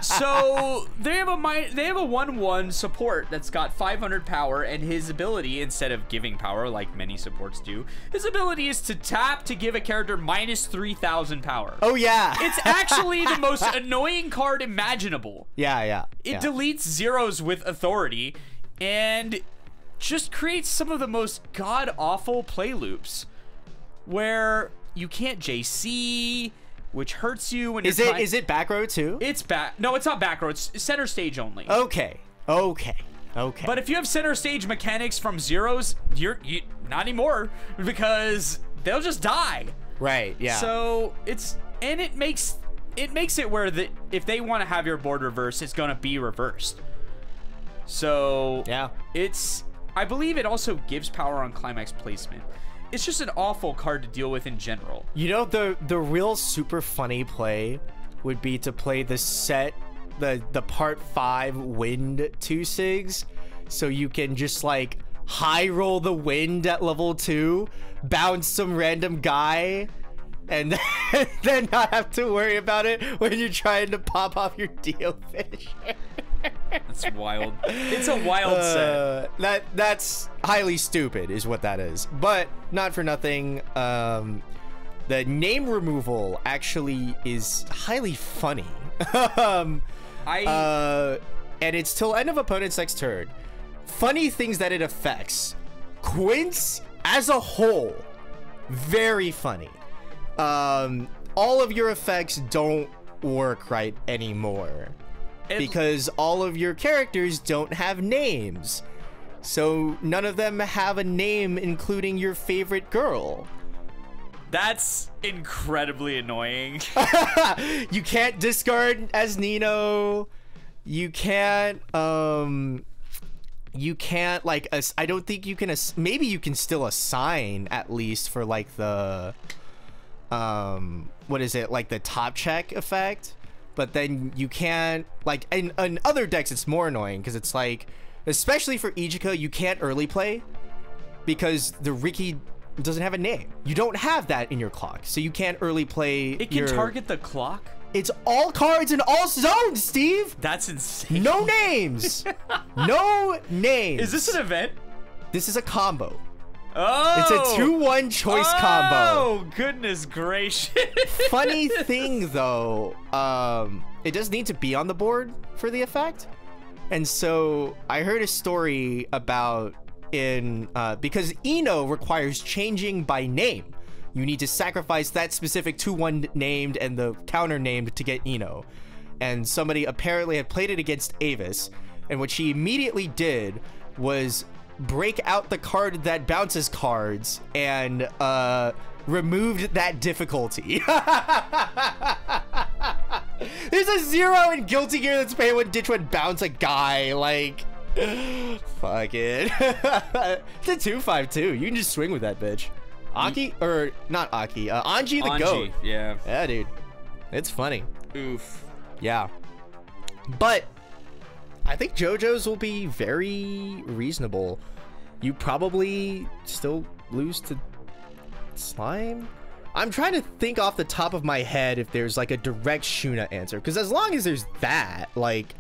So they have a 1/1 support that's got 500 power, and his ability, instead of giving power like many supports do, his ability is to tap to give a character minus 3,000 power. Oh yeah. It's actually the most annoying card imaginable. Yeah. It deletes zeros with authority and just creates some of the most god-awful play loops where you can't JC, which hurts you when is it back row too? It's back. No, it's not back row. It's center stage only. Okay. But if you have center stage mechanics from zeros, you not anymore, because they'll just die. Right. Yeah. So it makes it where if they want to have your board reverse, it's gonna be reversed. So yeah, I believe it also gives power on climax placement. It's just an awful card to deal with in general. You know, the real super funny play would be to play the part 5 wind 2 sigs, so you can just like high roll the wind at level 2, bounce some random guy, and then not have to worry about it when you're trying to pop off your Dio finisher. That's wild. It's a wild set. That's highly stupid is what that is. But not for nothing, the name removal actually is highly funny. And it's till end of opponent's next turn. Funny things that it affects. Quince as a whole, very funny. All of your effects don't work right anymore because all of your characters don't have names. So none of them have a name, including your favorite girl. That's incredibly annoying. You can't discard as Nino. You can't like I don't think you can maybe you can still assign at least for like the what is it, like the top check effect, but then you can't, like in other decks it's more annoying because it's like, especially for Ijika, you can't early play because the Riki doesn't have a name. You don't have that in your clock, so you can't early play. It can target the clock. It's all cards in all zones, Steve. That's insane. No names. No names. Is this an event? This is a combo. Oh, it's a 2-1 choice combo. Oh, goodness gracious. Funny thing though, it does need to be on the board for the effect. And so I heard a story about because Ino requires changing by name. You need to sacrifice that specific 2-1 named and the counter named to get Ino. And somebody apparently had played it against Avis. And what she immediately did was break out the card that bounces cards and removed that difficulty. There's a 0 in Guilty Gear that's pay one ditch one bounce a guy. Like, fuck it. It's a 2/5 you can just swing with that bitch. Aki, or not Aki, Anji the goat. Yeah. Yeah, dude. It's funny. Oof. Yeah. But I think JoJo's will be very reasonable. You probably still lose to Slime? I'm trying to think off the top of my head if there's like a direct Shuna answer. Because as long as there's that, like,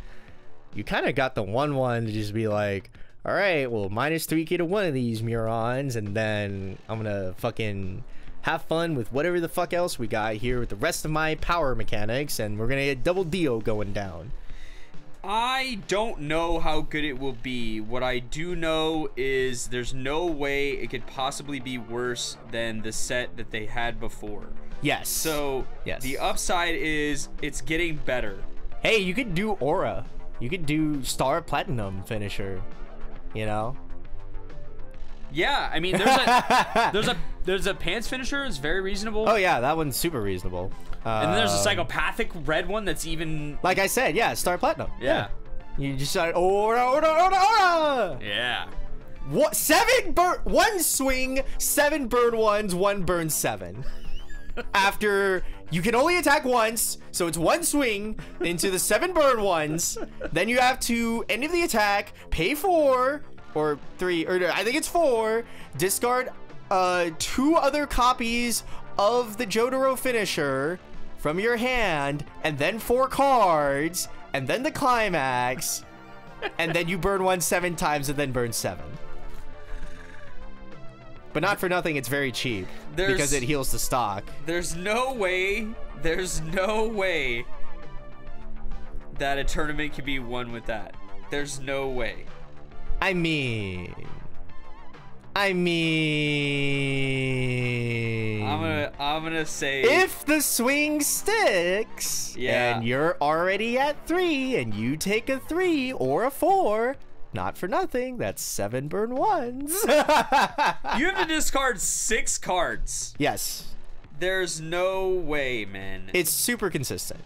you kind of got the 1/1 to just be like, all right, well, minus 3k to one of these Murons, and then I'm gonna fucking have fun with whatever the fuck else we got here with the rest of my power mechanics, and we're gonna get double Dio going down. I don't know how good it will be. What I do know is there's no way it could possibly be worse than the set that they had before. Yes. So yes. The upside is it's getting better. Hey, you could do Aura. You could do Star Platinum finisher. You know? Yeah, I mean there's a pants finisher. It's very reasonable. Oh yeah, that one's super reasonable. And then there's a psychopathic red one that's even, like I said, yeah, Star Platinum. Yeah. You just said Aura, Aura, Aura, Aura. Yeah. What? 1 swing, 7 burn 1s, 1 burn 7. After you can only attack once, so it's 1 swing into the 7 burn 1s. Then you have to end of the attack, pay 4 or 3, or I think it's 4. Discard 2 other copies of the Jotaro finisher from your hand, and then 4 cards, and then the climax, and then you burn 1 7 times and then burn 7. But not for nothing, it's very cheap because it heals the stock. There's no way that a tournament can be won with that. There's no way. I mean, I'm gonna say, if the swing sticks, yeah, and you're already at 3, and you take a 3 or a 4, not for nothing, that's 7 burn 1s. You have to discard 6 cards. Yes. There's no way, man. It's super consistent,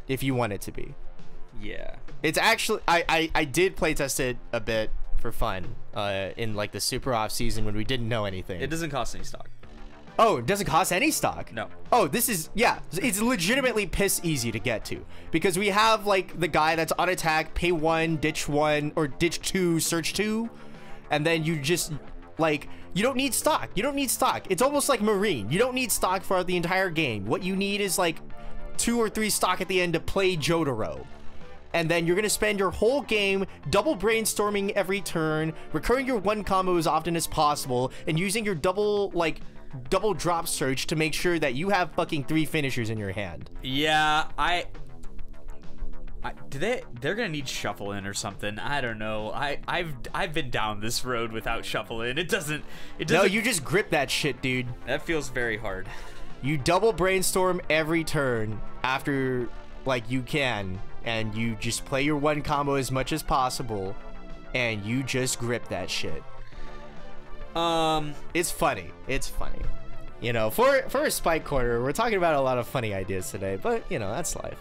if you want it to be. Yeah. It's actually, I did playtest it a bit for fun in like the super off season when we didn't know anything. It doesn't cost any stock. Oh, it doesn't cost any stock? No. Oh, this is, yeah, it's legitimately piss easy to get to, because we have like the guy that's on attack, pay 1, ditch 1, or ditch 2, search 2, and then you just, like, you don't need stock. You don't need stock. It's almost like Marine. You don't need stock for the entire game. What you need is like 2 or 3 stock at the end to play Jotaro. And then you're going to spend your whole game double brainstorming every turn, recurring your 1 combo as often as possible, and using your double drop search to make sure that you have fucking 3 finishers in your hand. Yeah, they're gonna need shuffle in or something. I don't know. I've been down this road without shuffle in. It doesn't. No, you just grip that shit, dude. That feels very hard. You double brainstorm every turn after, like, you can, and you just play your 1 combo as much as possible, and you just grip that shit. It's funny. It's funny. You know, for a Spike Corner, we're talking about a lot of funny ideas today, but, you know, that's life.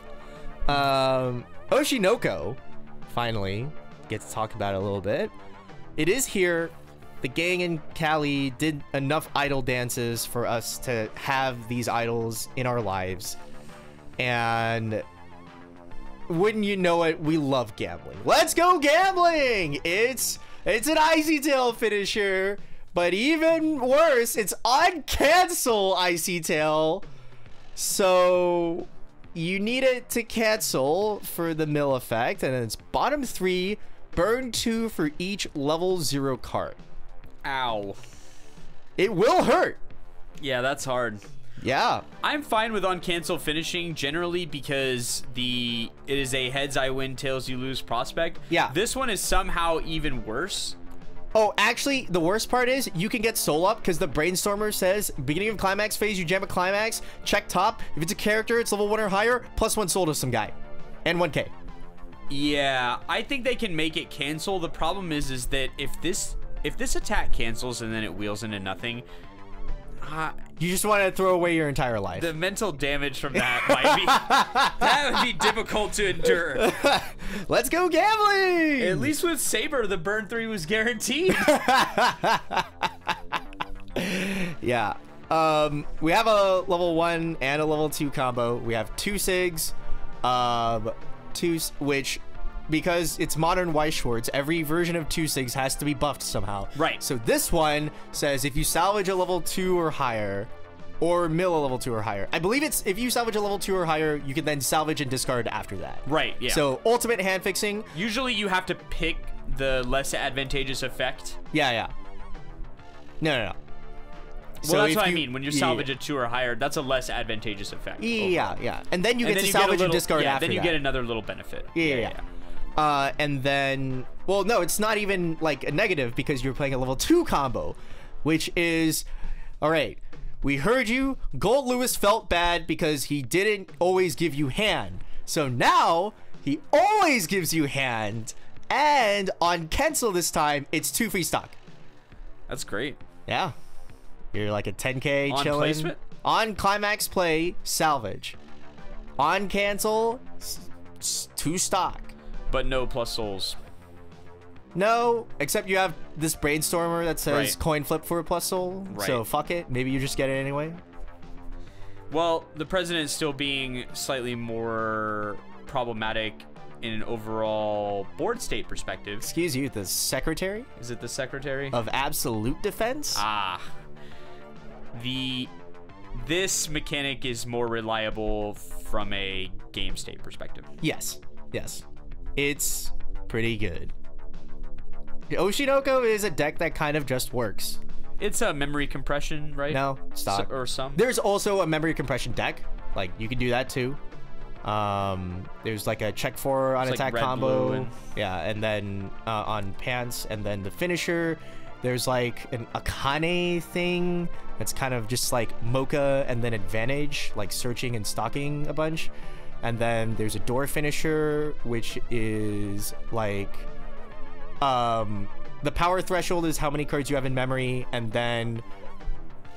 Oshinoko, finally, get to talk about it a little bit. It is here. The gang and Callie did enough idol dances for us to have these idols in our lives. And wouldn't you know it, we love gambling. Let's go gambling! It's an Icy Tail finisher, but even worse, it's on cancel Icy Tail. So you need it to cancel for the mill effect, and then it's bottom 3, burn 2 for each level 0 card. Ow. It will hurt. Yeah, that's hard. Yeah. I'm fine with on cancel finishing generally because it is a heads I win, tails you lose prospect. Yeah. This one is somehow even worse. Oh, actually, the worst part is you can get soul up because the brainstormer says beginning of climax phase, you jam a climax, check top. If it's a character, it's level 1 or higher, +1 soul to some guy. And 1k. Yeah, I think they can make it cancel. The problem is that if this attack cancels and then it wheels into nothing, You just want to throw away your entire life. the mental damage from that might be that would be difficult to endure. Let's go gambling! At least with Saber, the burn 3 was guaranteed. Yeah. We have a level 1 and a level 2 combo. We have 2 SIGs, which, because it's modern Weiss Schwarz, every version of 2 SIGs has to be buffed somehow. Right. So this one says if you salvage a level 2 or higher, or mill a level 2 or higher. I believe it's if you salvage a level 2 or higher, you can then salvage and discard after that. Right, yeah. So ultimate hand fixing. Usually you have to pick the less advantageous effect. Yeah. No. Well, that's what I mean. When you salvage a 2 or higher, that's a less advantageous effect. Yeah. And then you get to salvage and discard after that. Then you get another little benefit. Yeah. And then, well, no, it's not even like a negative because you're playing a level 2 combo, which is, all right, we heard you. Gold Lewis felt bad because he didn't always give you hand. So now he always gives you hand. And on cancel this time, it's 2 free stock. That's great. Yeah. You're like a 10K on chilling. Placement? On climax play, salvage. On cancel, 2 stock. But no plus souls. No, except you have this brainstormer that says Right. coin flip for a plus soul. Right. So fuck it. Maybe you just get it anyway. Well, the president is still being slightly more problematic in an overall board state perspective. Excuse you, the secretary Is it the secretary? of absolute defense? This mechanic is more reliable from a game state perspective. Yes. It's pretty good. Oshinoko is a deck that kind of just works. It's a memory compression, right? No, stop. Or some. There's also a memory compression deck. Like, you can do that too. There's like a check 4 on It's attack like red, combo. blue, and... Yeah, and then on pants, and then the finisher. There's like an Akane thing that's kind of just like Mocha and then advantage, like searching and stalking a bunch. And then there's a door finisher, which is like the power threshold is how many cards you have in memory, and then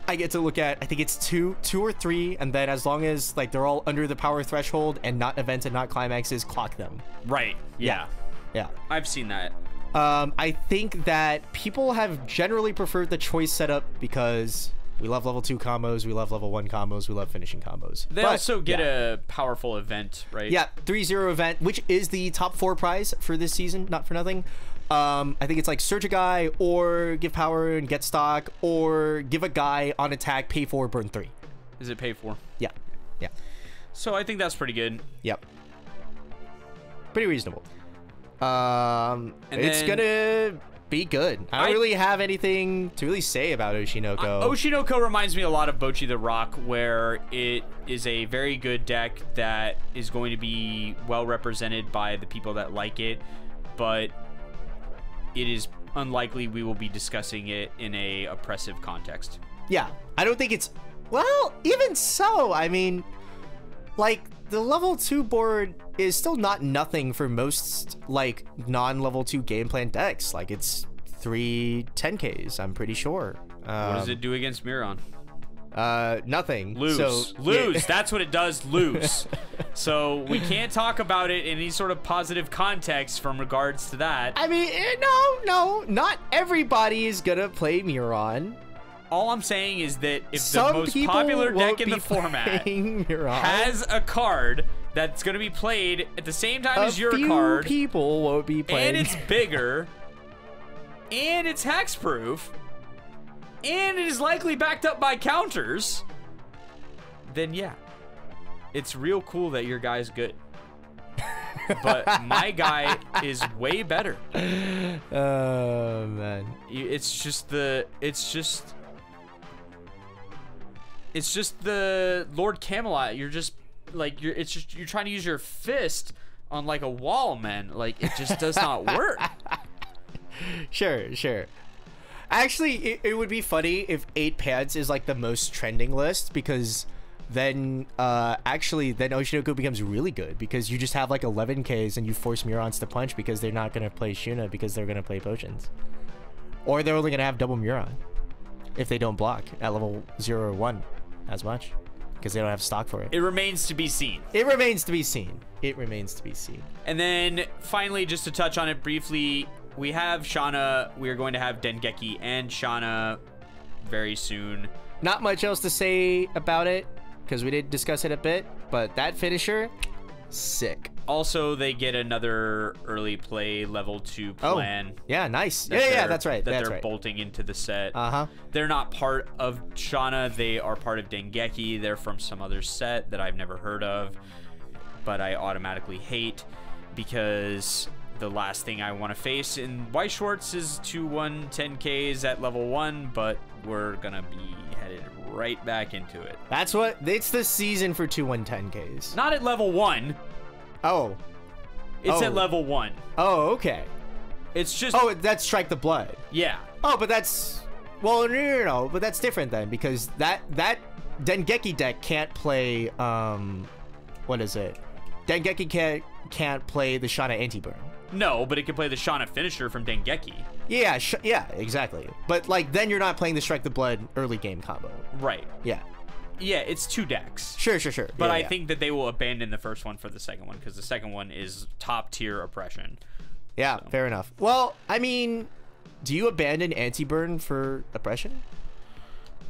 I get to look at, I think it's two or 3, and then as long as like they're all under the power threshold and not events and not climaxes, clock them. Right. Yeah. I've seen that. I think that people have generally preferred the choice setup because we love level 2 combos, we love level 1 combos, we love finishing combos. They also get a powerful event, right? Yeah, 3-0 event, which is the top 4 prize for this season, not for nothing. I think it's like search a guy, or give power and get stock, or give a guy on attack, pay 4, burn 3. Is it pay 4? Yeah. So I think that's pretty good. Yep. Pretty reasonable. It's gonna be good. I don't really have anything to really say about Oshinoko. Oshinoko reminds me a lot of Bocchi the Rock, where it is a very good deck that is going to be well represented by the people that like it, but it is unlikely we will be discussing it in a oppressive context. Yeah, I don't think it's... Well, even so, I mean, like, the level 2 board is still not nothing for most, like, non-level 2 game plan decks. Like, it's 3 10Ks, I'm pretty sure. What does it do against Miron? Nothing. Lose. So, lose. yeah. That's what it does. Lose. So we can't talk about it in any sort of positive context from regards to that. I mean, no. Not everybody is gonna play Miron. All I'm saying is that if Some the most people popular won't deck in be the format playing Miron. has a card that's going to be played at the same time as your few card, people won't be playing. and it's bigger, and it's hexproof, and it is likely backed up by counters, then yeah, it's real cool that your guy's good. But my guy is way better. Oh man. It's just the Lord Camelot. You're just like you're trying to use your fist on like a wall, man. Like it just does not work. Sure. Actually, it would be funny if 8 pads is like the most trending list, because then actually then Oshinoko becomes really good because you just have like 11 Ks and you force Murons to punch because they're not going to play Shuna because they're going to play potions. Or they're only going to have double Muron if they don't block at level 0 or 1 as much because they don't have stock for it. It remains to be seen. It remains to be seen. It remains to be seen. And then finally, just to touch on it briefly, we have Shauna. We are going to have Dengeki and Shauna very soon. Not much else to say about it because we did discuss it a bit, but that finisher, sick. Also, they get another early play level 2 plan. Oh, yeah, nice. Yeah, that's right. That That's they're right. bolting into the set. Uh-huh. They're not part of Shauna. They are part of Dengeki. They're from some other set that I've never heard of, but I automatically hate because the last thing I want to face in White Schwartz is 2-1 10Ks at level 1, but we're going to be headed right back into it. That's what, it's the season for 2-1-10Ks. Not at level 1. Oh. It's Oh. at level 1. Oh, okay. It's just... Oh, that's Strike the Blood. yeah. Oh, but that's, well, no, but that's different then because that Dengeki deck can't play, what is it? Dengeki can't play the Shauna anti-burn. No, but it can play the Shauna finisher from Dengeki. Yeah, yeah, exactly. But like then you're not playing the Strike the Blood early game combo. Right. Yeah. Yeah, it's 2 decks. Sure. But Yeah, I yeah. think that they will abandon the first one for the second one because the second one is top tier oppression. Yeah, fair enough. Well, I mean, do you abandon anti-burn for oppression?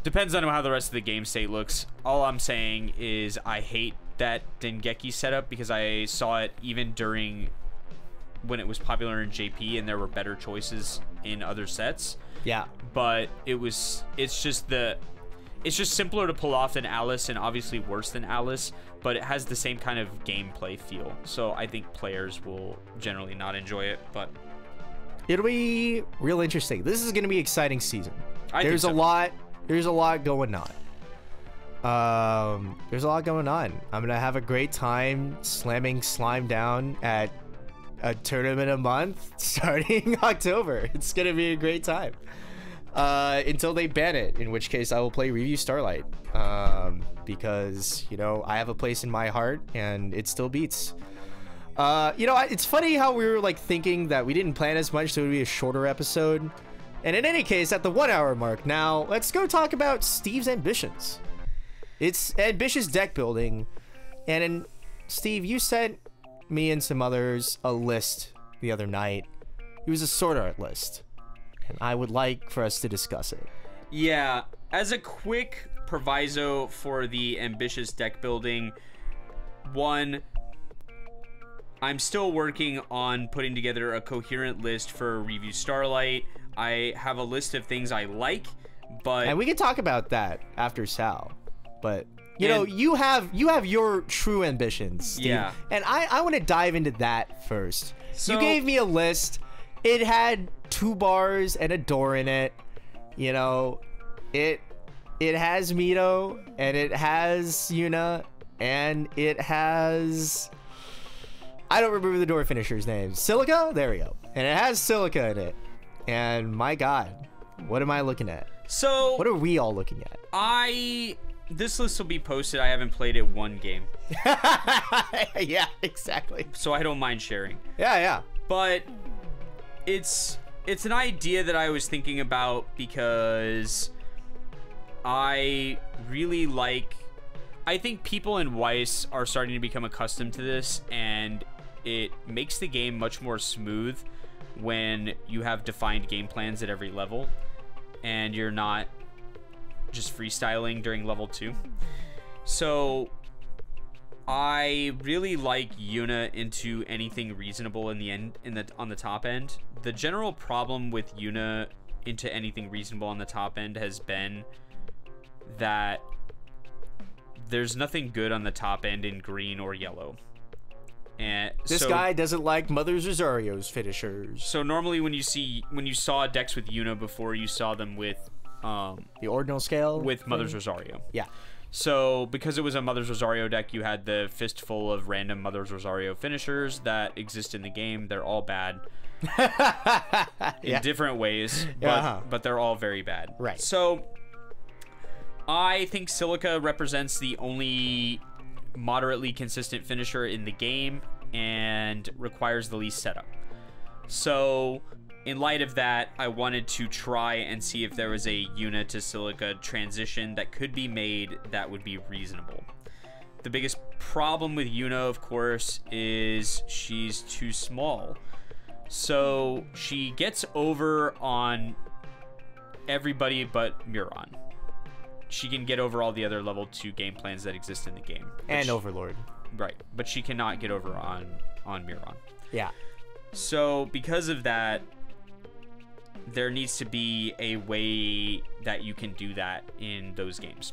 Depends on how the rest of the game state looks. All I'm saying is I hate that Dengeki setup because I saw it even during when it was popular in JP and there were better choices in other sets. Yeah. But it's just simpler to pull off than Alice and obviously worse than Alice, but it has the same kind of gameplay feel. So I think players will generally not enjoy it, but It'll be real interesting. This is going to be an exciting season. There's so. a lot going on. There's a lot going on. I'm going to have a great time slamming Slime down at a tournament a month starting October. It's going to be a great time. Until they ban it, in which case I will play Review Starlight. Because, you know, I have a place in my heart and it still beats. You know, it's funny how we were like thinking that we didn't plan as much, so it would be a shorter episode. And in any case, at the 1 hour mark now, let's go talk about Steve's ambitions. It's ambitious deck building. And Steve, you sent me and some others a list the other night. It was a sword art list. And I would like for us to discuss it. yeah, as a quick proviso for the ambitious deck building, one, I'm still working on putting together a coherent list for Review Starlight. I have a list of things I like, but And we can talk about that after Sal. But you know, you have your true ambitions, Steve. Yeah. And I want to dive into that first. So- You gave me a list. It had 2 bars and a door in it. You know, it has Mito and it has Yuna and it has, I don't remember the door finisher's name. Silica? There we go. And it has Silica in it. And my God, what am I looking at? so What are we all looking at? this list will be posted. I haven't played it one game, Yeah, exactly. so I don't mind sharing. Yeah. But it's an idea that I was thinking about because I really like, I think people in Weiss are starting to become accustomed to this, and it makes the game much more smooth when you have defined game plans at every level and you're not just freestyling during level 2. So I really like Yuna into anything reasonable in the end, on the top end. The general problem with Yuna into anything reasonable on the top end has been that there's nothing good on the top end in green or yellow. And This guy doesn't like Mother's Rosario's finishers. So normally when you saw decks with Yuna before, you saw them with The ordinal scale? with Mother's Rosario. Yeah. So because it was a Mother's Rosario deck, you had the fistful of random Mother's Rosario finishers that exist in the game. They're all bad in Yeah. different ways, but Uh-huh. but they're all very bad. Right. So I think Silica represents the only moderately consistent finisher in the game and requires the least setup. So in light of that, I wanted to try and see if there was a Yuna to Silica transition that could be made that would be reasonable. The biggest problem with Yuna, of course, is she's too small. So she gets over on everybody but Muron. She can get over all the other level 2 game plans that exist in the game. And Overlord. Right, but she cannot get over on Muron. Yeah. So because of that, there needs to be a way that you can do that in those games.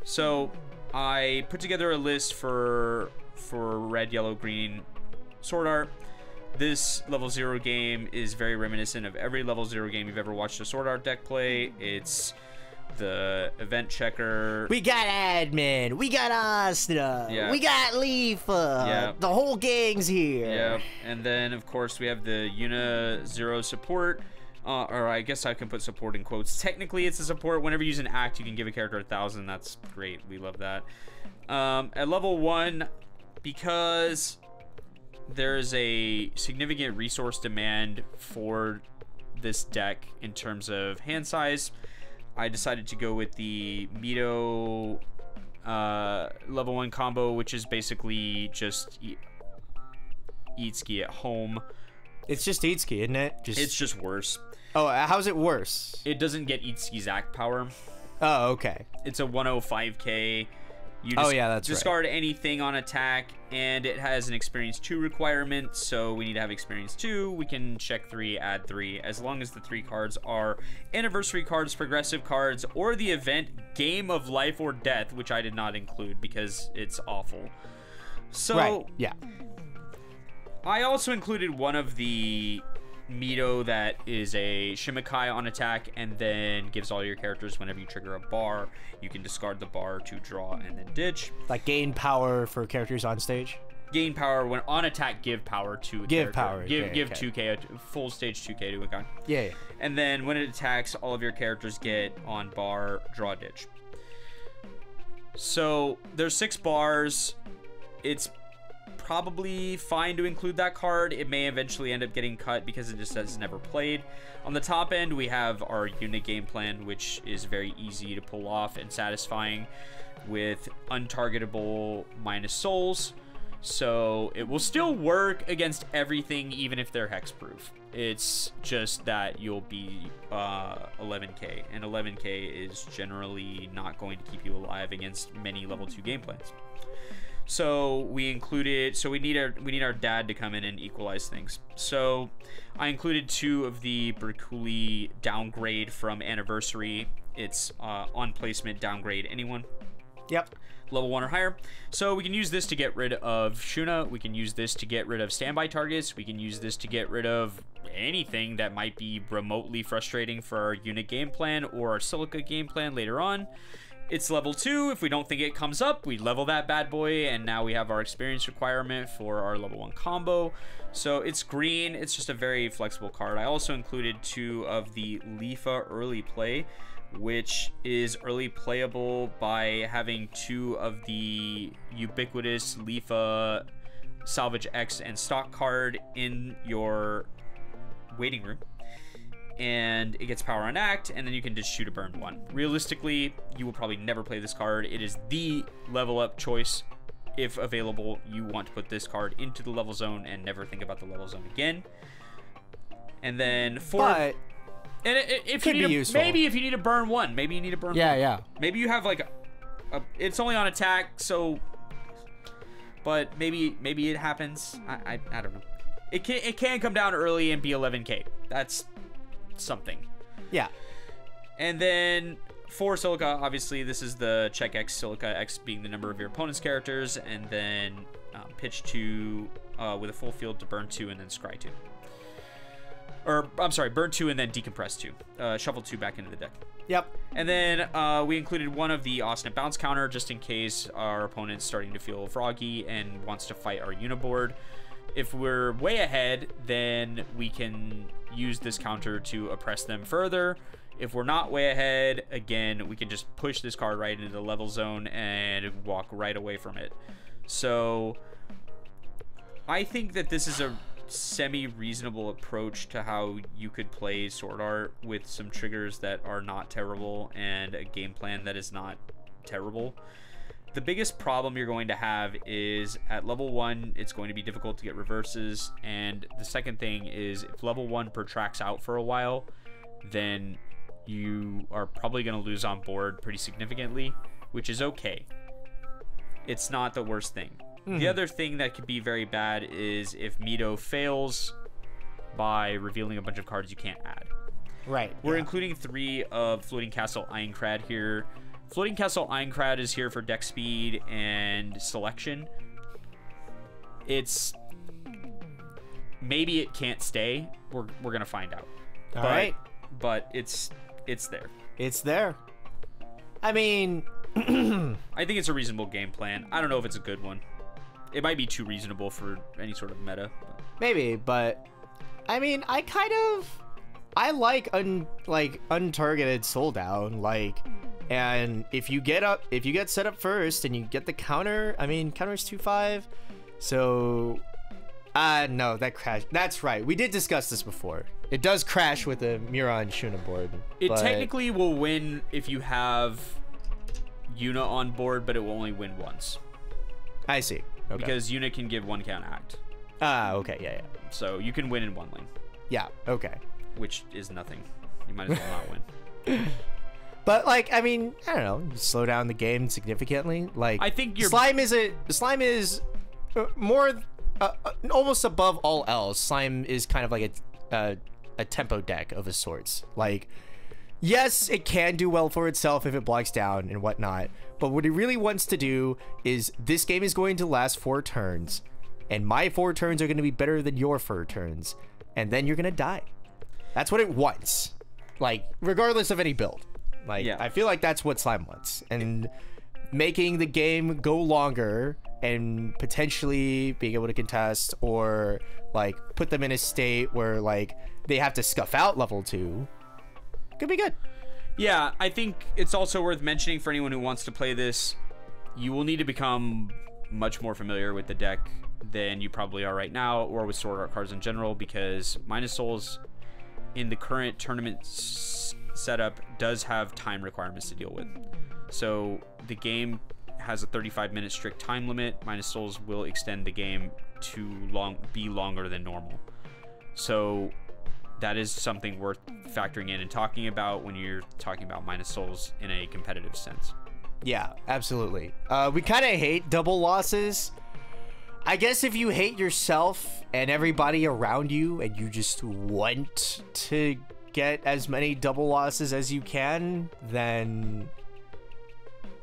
So I put together a list for red, yellow, green Sword Art. This level 0 game is very reminiscent of every level 0 game you've ever watched a Sword Art deck play. It's the event checker. We got Admin. We got Asta. Yeah. We got Leafa. Yeah. The whole gang's here. Yeah. And then, of course, we have the Yuna 0 support. Or I guess I can put support in quotes. Technically, it's a support. Whenever you use an act, you can give a character 1,000. That's great. We love that. At level 1, because there's a significant resource demand for this deck in terms of hand size, I decided to go with the Mito level 1 combo, which is basically just Itsuki at home. It's just Itsuki, isn't it? It's just worse. Oh, how's it worse? It doesn't get Itsuki's act power. Oh, okay. It's a 105k. You that's discard anything on attack, and it has an experience 2 requirement, so we need to have experience 2. We can check 3, add 3, as long as the 3 cards are anniversary cards, progressive cards, or the event Game of Life or Death, which I did not include because it's awful. So right. Yeah. I also included one of the Mito that is a Shimikai on attack and then gives all your characters, whenever you trigger a bar, you can discard the bar to draw and then ditch. Like gain power for characters on stage? Gain power when on attack, give power to a give character. Power. Give 2k, a full stage 2k to a guy. Yeah. And then when it attacks, all of your characters get on bar, draw, ditch. So there's 6 bars. It's probably fine to include that card. It may eventually end up getting cut because it just says never played. On the top end, we have our unit game plan, which is very easy to pull off and satisfying with untargetable -souls. So it will still work against everything, even if they're hexproof. It's just that you'll be 11k, and 11k is generally not going to keep you alive against many level 2 game plans. So we included, we need our dad to come in and equalize things. So I included 2 of the Berkuli downgrade from Anniversary. It's on placement downgrade anyone. Yep. Level 1 or higher. So we can use this to get rid of Shuna. We can use this to get rid of standby targets. We can use this to get rid of anything that might be remotely frustrating for our unit game plan or our Silica game plan later on. It's level 2. If we don't think it comes up, we level that bad boy, and now we have our experience requirement for our level 1 combo. So it's green. It's just a very flexible card. I also included 2 of the Leafa early play, which is early playable by having 2 of the ubiquitous Leafa Salvage X and stock card in your waiting room. And it gets power on act, and then you can just shoot a burn 1. Realistically, you will probably never play this card. It is the level up choice. If available, you want to put this card into the level zone and never think about the level zone again. And then But and if could you be need useful. maybe if you need to burn 1, maybe you need to burn 1. yeah. Maybe you have like it's only on attack, so but maybe it happens. I don't know. It can come down early and be 11k. That's something. Yeah. And then for Silica, obviously this is the check X, Silica X being the number of your opponent's characters, and then pitch 2 with a full field to burn 2 and then scry 2. Or I'm sorry, burn 2 and then decompress 2. Shuffle 2 back into the deck. Yep. And then we included 1 of the Osnet bounce counter just in case our opponent's starting to feel froggy and wants to fight our uniboard. If we're way ahead, then we can use this counter to oppress them further. If we're not way ahead, again, we can just push this card right into the level zone and walk right away from it. So I think that this is a semi-reasonable approach to how you could play Sword Art with some triggers that are not terrible and a game plan that is not terrible. The biggest problem you're going to have is at level 1, it's going to be difficult to get reverses, and the second thing is if level 1 protracts out for a while, then you are probably going to lose on board pretty significantly, which is okay. It's not the worst thing. The other thing that could be very bad is if Mito fails by revealing a bunch of cards you can't add. Right. We're including 3 of Floating Castle Aincrad here. Floating Castle Aincrad is here for deck speed and selection. It's... maybe it can't stay. We're going to find out. All right. But it's there. It's there. I mean... I think it's a reasonable game plan. I don't know if it's a good one. It might be too reasonable for any sort of meta. Maybe, but I mean, I like untargeted soul down, like, and if you get set up first and you get the counter, I mean, counter's 2/5, so no, that crashed. That's right, we did discuss this before. It does crash with the Muron Shuna board. It technically will win if you have Yuna on board, but it will only win once. I see. Okay. Because Yuna can give 1 count act. Okay, yeah. So you can win in 1 lane. Yeah, okay. Which is nothing. You might as well not win. But like, I mean, I don't know, you slow down the game significantly. Like, I think Slime is more almost above all else. Slime is kind of like a tempo deck of a sorts. Like, yes, it can do well for itself if it blocks down and whatnot, but what it really wants to do is this game is going to last 4 turns, and my 4 turns are going to be better than your 4 turns, and then you're going to die. That's what it wants, like, regardless of any build. Like, yeah. I feel like that's what Slime wants, and making the game go longer and potentially being able to contest or, like, put them in a state where, like, they have to scuff out level 2 could be good. Yeah, I think it's also worth mentioning for anyone who wants to play this, you will need to become much more familiar with the deck than you probably are right now, or with Sword Art cards in general, because Minus Souls in the current tournament setup does have time requirements to deal with. So the game has a 35-minute strict time limit. Minus Souls will extend the game to be longer than normal. So that is something worth factoring in and talking about when you're talking about Minus Souls in a competitive sense. Yeah, absolutely. We kind of hate double losses. I guess if you hate yourself and everybody around you and you just want to get as many double losses as you can, then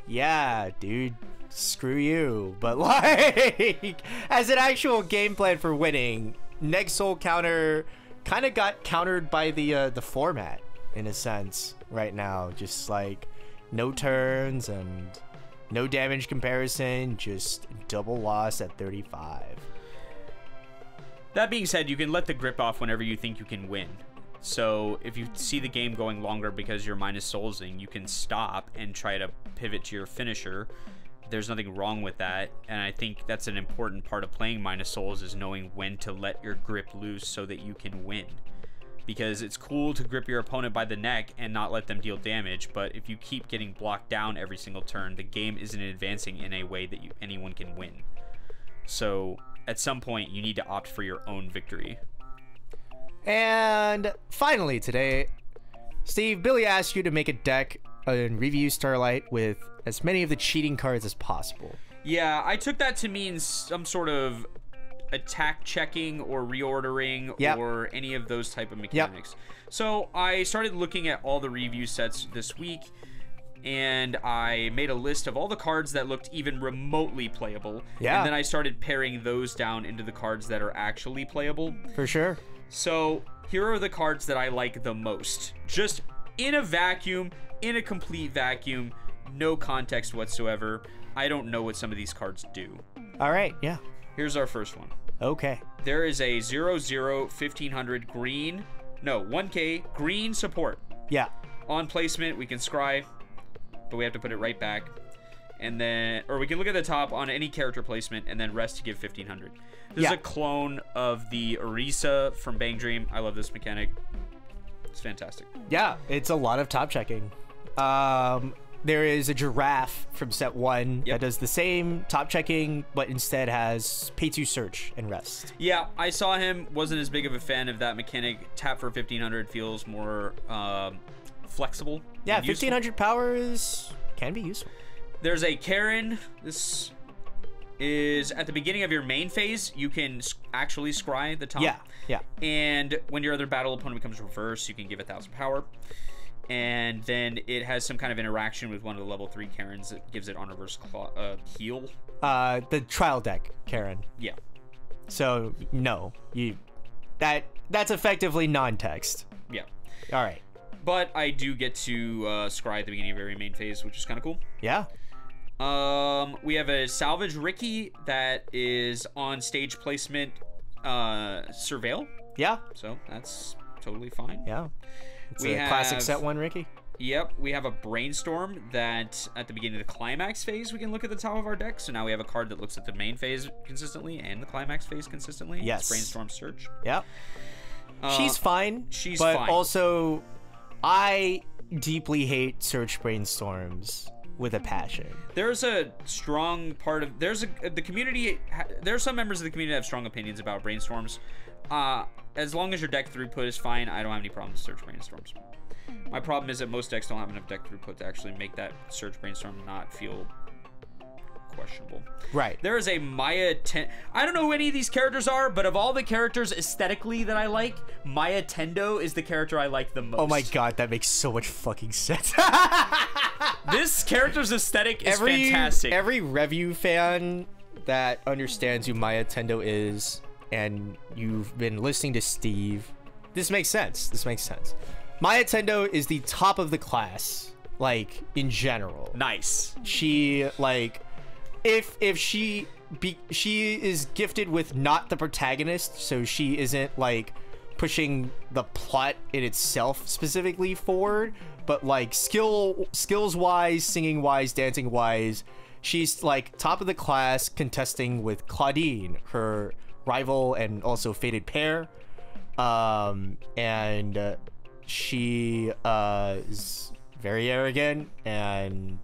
yeah, dude, screw you. But like, as an actual game plan for winning, Neg Soul counter kind of got countered by the format in a sense right now. Just like no turns and no damage comparison, just double loss at 35. That being said, you can let the grip off whenever you think you can win. So if you see the game going longer because you're minus soulsing, you can stop and try to pivot to your finisher. There's nothing wrong with that, and I think that's an important part of playing Minus Souls, is knowing when to let your grip loose so that you can win. Because it's cool to grip your opponent by the neck and not let them deal damage, but if you keep getting blocked down every single turn, the game isn't advancing in a way that anyone can win. So at some point, you need to opt for your own victory. And finally today, Steve, Billy asked you to make a deck and review Starlight with as many of the cheating cards as possible. Yeah, I took that to mean some sort of attack checking or reordering, yep, or any of those type of mechanics. Yep. So I started looking at all the review sets this week, and I made a list of all the cards that looked even remotely playable. Yeah. And then I started paring those down into the cards that are actually playable. For sure. So here are the cards that I like the most. Just in a vacuum, in a complete vacuum, no context whatsoever. I don't know what some of these cards do. All right, yeah. Here's our first one. Okay. There is a 0/0 1500 green, no, 1K green support. Yeah. On placement, we can scry, but we have to put it right back. And then, or we can look at the top on any character placement and then rest to give 1500. This is a clone of the Orisa from Bang Dream. I love this mechanic. It's fantastic. Yeah, it's a lot of top checking. There is a giraffe from set 1 that does the same top checking, but instead has pay to search and rest. Yeah, I saw him. Wasn't as big of a fan of that mechanic. Tap for 1500 feels more flexible. Yeah, 1500 power can be useful. There's a Karen. This is at the beginning of your main phase. You can actually scry the top. Yeah. And when your other battle opponent becomes reverse, you can give 1000 power. And then it has some kind of interaction with one of the level 3 Karens that gives it on reverse heal. The trial deck Karen. Yeah. So no, that's effectively non-text. Yeah. All right. But I do get to scry at the beginning of every main phase, which is kind of cool. Yeah. We have a Salvage Ricky that is on stage placement Surveil. Yeah. So that's totally fine. Yeah. It's a classic set 1 Ricky. Yep, we have a Brainstorm that at the beginning of the climax phase we can look at the top of our deck. So now we have a card that looks at the main phase consistently and the climax phase consistently. Yes. It's Brainstorm Search. Yep. She's fine. But also, I deeply hate search brainstorms with a passion. There's a strong part of the community. There are some members of the community that have strong opinions about brainstorms. As long as your deck throughput is fine, I don't have any problems with search brainstorms. My problem is that most decks don't have enough deck throughput to actually make that search brainstorm not feel questionable. Right. There is a Maya I don't know who any of these characters are, but of all the characters aesthetically that I like, Maya Tendo is the character I like the most. Oh my god, that makes so much fucking sense. This character's aesthetic is fantastic. Every Review fan that understands who Maya Tendo is, and you've been listening to Steve, this makes sense. Maya Tendo is the top of the class, like, in general. Nice. She, like, if she is gifted with not the protagonist, so she isn't, like, pushing the plot in itself specifically forward, but, like, skills-wise, singing-wise, dancing-wise, she's, like, top of the class contesting with Claudine, her rival and also fated pair. She is very arrogant, and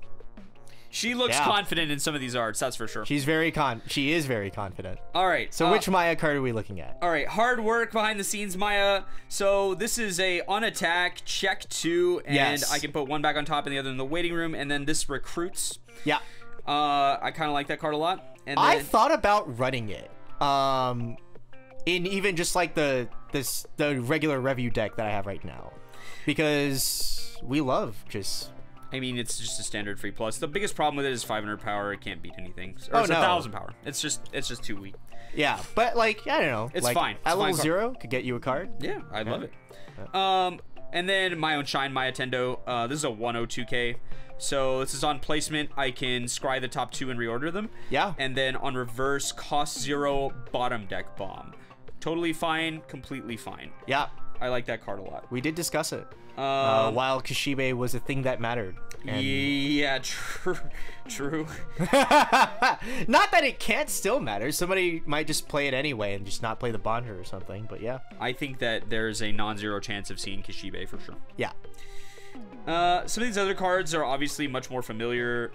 she looks confident in some of these arts, that's for sure. She is very confident. All right. So which Maya card are we looking at? All right, hard work behind the scenes Maya. So this is a on attack, check 2, and I can put one back on top and the other in the waiting room, and then this recruits. Yeah. I kind of like that card a lot. And then, I thought about running it. In even just like the regular Review deck that I have right now, because we love just. I mean, it's just a standard free plus. The biggest problem with it is 500 power. It can't beat anything. Or Oh, it's no. 1,000 power. It's just too weak. Yeah, but like I don't know. It's like, fine. At It's level fine 0 could get you a card. Yeah, I love it. And then my own Shine Maya Tendo. This is a 102k. So this is on placement. I can scry the top 2 and reorder them. Yeah. And then on reverse, cost 0 bottom deck bomb. Totally fine. Completely fine. Yeah. I like that card a lot. We did discuss it. While Kishibe was a thing that mattered. And yeah, true. not that it can't still matter. Somebody might just play it anyway and just not play the Bonder or something, but yeah. I think that there's a non-zero chance of seeing Kishibe for sure. Yeah. Some of these other cards are obviously much more familiar.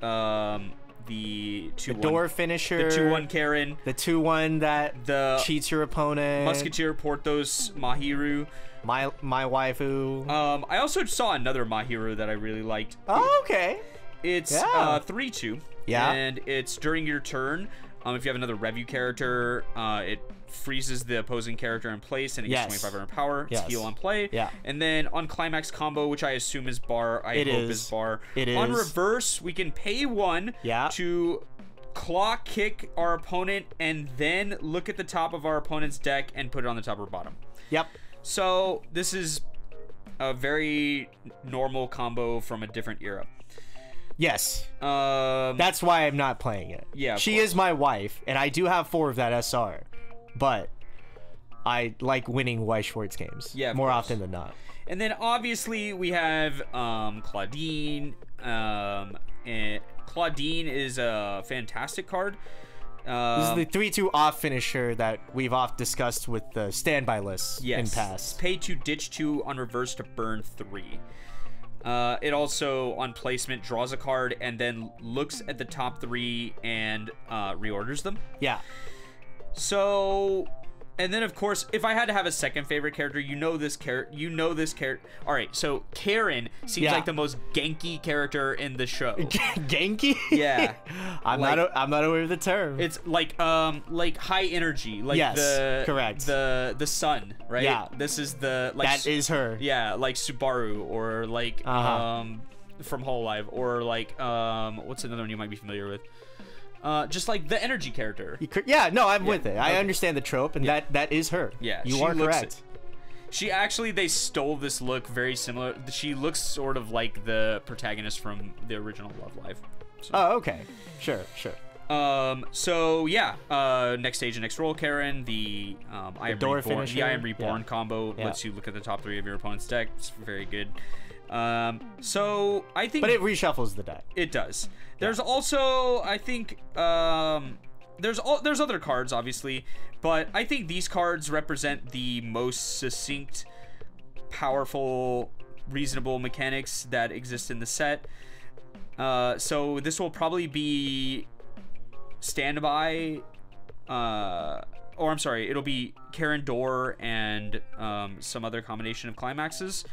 The door finisher, the 2/1 Karen, the 2/1 that cheats your opponent, Musketeer Porthos Mahiru, my waifu. I also saw another Mahiru that I really liked. Oh, okay. It's 3/2. Yeah. And it's during your turn. If you have another Review character, it freezes the opposing character in place and it gets 2500 power. It's heal on play. Yeah. And then on climax combo, which I assume is bar, I hope is bar. It is. On reverse, we can pay 1 to claw kick our opponent and then look at the top of our opponent's deck and put it on the top or bottom. Yep. So this is a very normal combo from a different era. Yes. That's why I'm not playing it. Yeah. She is my wife, and I do have 4 of that SR, but I like winning Weiss Schwartz games. Yeah. More often than not. And then obviously we have Claudine. And Claudine is a fantastic card. This is the 3/2 off finisher that we've oft discussed with the standby lists in past. Pay 2, ditch 2 on reverse to burn 3. It also, on placement, draws a card and then looks at the top 3 and reorders them. Yeah. So, and then of course, if I had to have a second favorite character, this character. All right, so Karen seems like the most Genki character in the show. Genki? Yeah. I'm not aware of the term. It's like high energy, like correct. The sun, right? Yeah. This is the that is her. Yeah, like Subaru or like from Hololive or like what's another one you might be familiar with? Just like the energy character. Yeah, no, I'm with it. I understand the trope, and that is her. Yeah, you are correct. She actually, they stole this look very similar. She looks sort of like the protagonist from the original Love Live. So. Oh, okay. Sure. So yeah, next stage and next roll, Karen. The I Am Reborn combo lets you look at the top 3 of your opponent's deck. It's very good. So I think, but it reshuffles the deck. It does. There's also, I think, there's other cards obviously, but I think these cards represent the most succinct, powerful, reasonable mechanics that exist in the set. So this will probably be standby, or I'm sorry, it'll be Karen Door and some other combination of climaxes.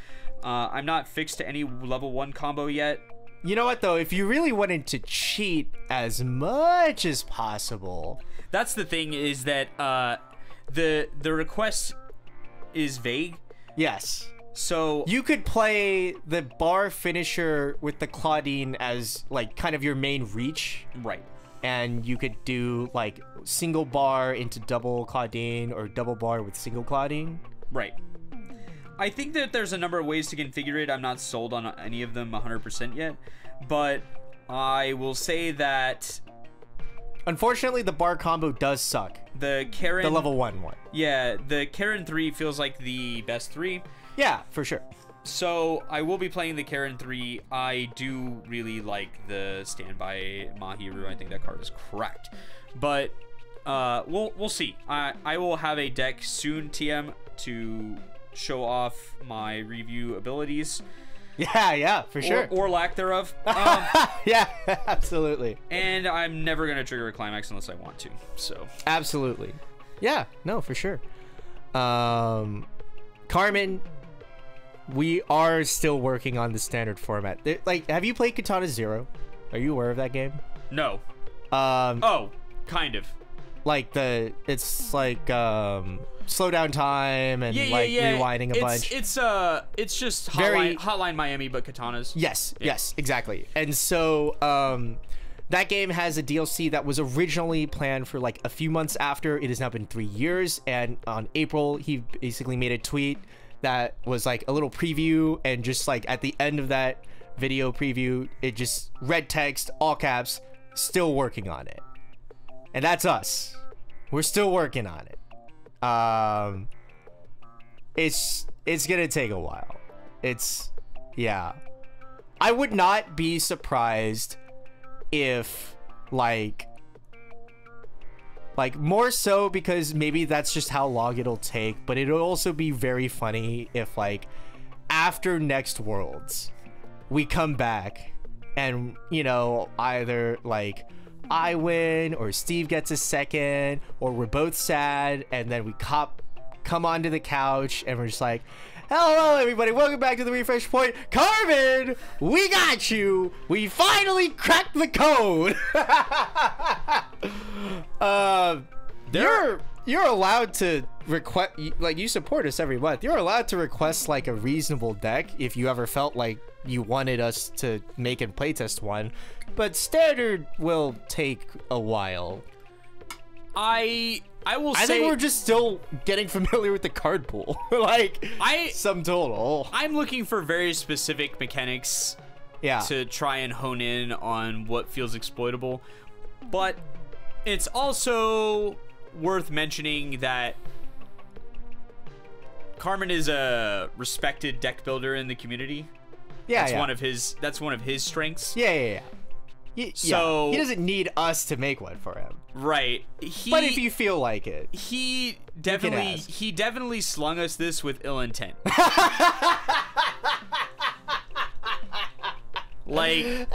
I'm not fixed to any level 1 combo yet. You know what, though? If you really wanted to cheat as much as possible... That's the thing, is that the request is vague. Yes. So... You could play the bar finisher with the Claudine as, like, kind of your main reach. Right. And you could do, like, single bar into double Claudine or double bar with single Claudine. Right. I think that there's a number of ways to configure it. I'm not sold on any of them 100% yet, but I will say that unfortunately the bar combo does suck. The level 1 one. Yeah, the Karen 3 feels like the best 3. Yeah, for sure. So I will be playing the Karen 3. I do really like the standby Mahiru. I think that card is correct, but we'll see. I will have a deck soon, TM, to show off my review abilities. Yeah, for sure. Or lack thereof. Yeah, absolutely. And I'm never going to trigger a climax unless I want to, so. Absolutely. Yeah, no, for sure. Carmen, we are still working on the standard format. Like, have you played Katana Zero? Are you aware of that game? No. Oh, kind of. Like it's like slow down time and rewinding a bunch. It's just Hotline Miami but katanas. Yes, exactly. And so that game has a DLC that was originally planned for like a few months after. It has now been 3 years, and on April he basically made a tweet that was like a little preview, and just like at the end of that video preview, it just red text, all caps, still working on it. And that's us. We're still working on it. It's gonna take a while. Yeah. I would not be surprised if like more so because maybe that's just how long it'll take, but it'll also be very funny if like after Next Worlds we come back and, you know, either like I win or Steve gets a second, or we're both sad, and then we come onto the couch and we're just like, hello everybody, welcome back to the Refresh Point. Carmen, we got you. We finally cracked the code. You're allowed to request, like, you support us every month. You're allowed to request like a reasonable deck if you ever felt like you wanted us to make and playtest one, but standard will take a while. I think we're just still getting familiar with the card pool. Like, sum total. I'm looking for very specific mechanics to try and hone in on what feels exploitable, but it's also worth mentioning that Carmen is a respected deck builder in the community. Yeah, That's yeah. That's one of his strengths. Yeah. So- he doesn't need us to make one for him. Right. But if you feel like it, he ask. definitely slung us this with ill intent. Like,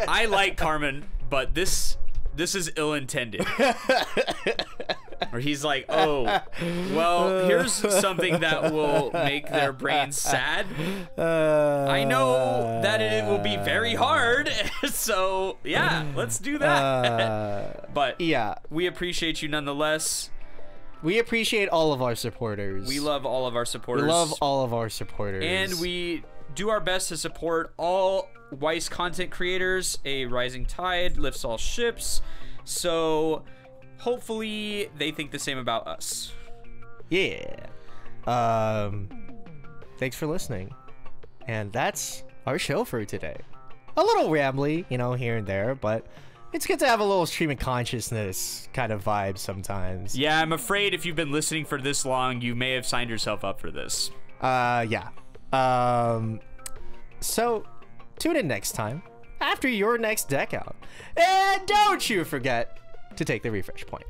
I like Carmen, but this is ill intended. Or he's like, oh, well, here's something that will make their brains sad. I know that it will be very hard, so yeah, let's do that. But yeah, we appreciate you nonetheless. we appreciate all of our supporters. We love all of our supporters. We love all of our supporters. And we do our best to support all Weiss content creators. A rising tide lifts all ships. So hopefully they think the same about us. Yeah. Thanks for listening. And that's our show for today. A little rambly, here and there, but it's good to have a little stream of consciousness kind of vibe sometimes. Yeah, I'm afraid if you've been listening for this long, you may have signed yourself up for this. Yeah. So tune in next time after your next deck out. And don't you forget to take the refresh point.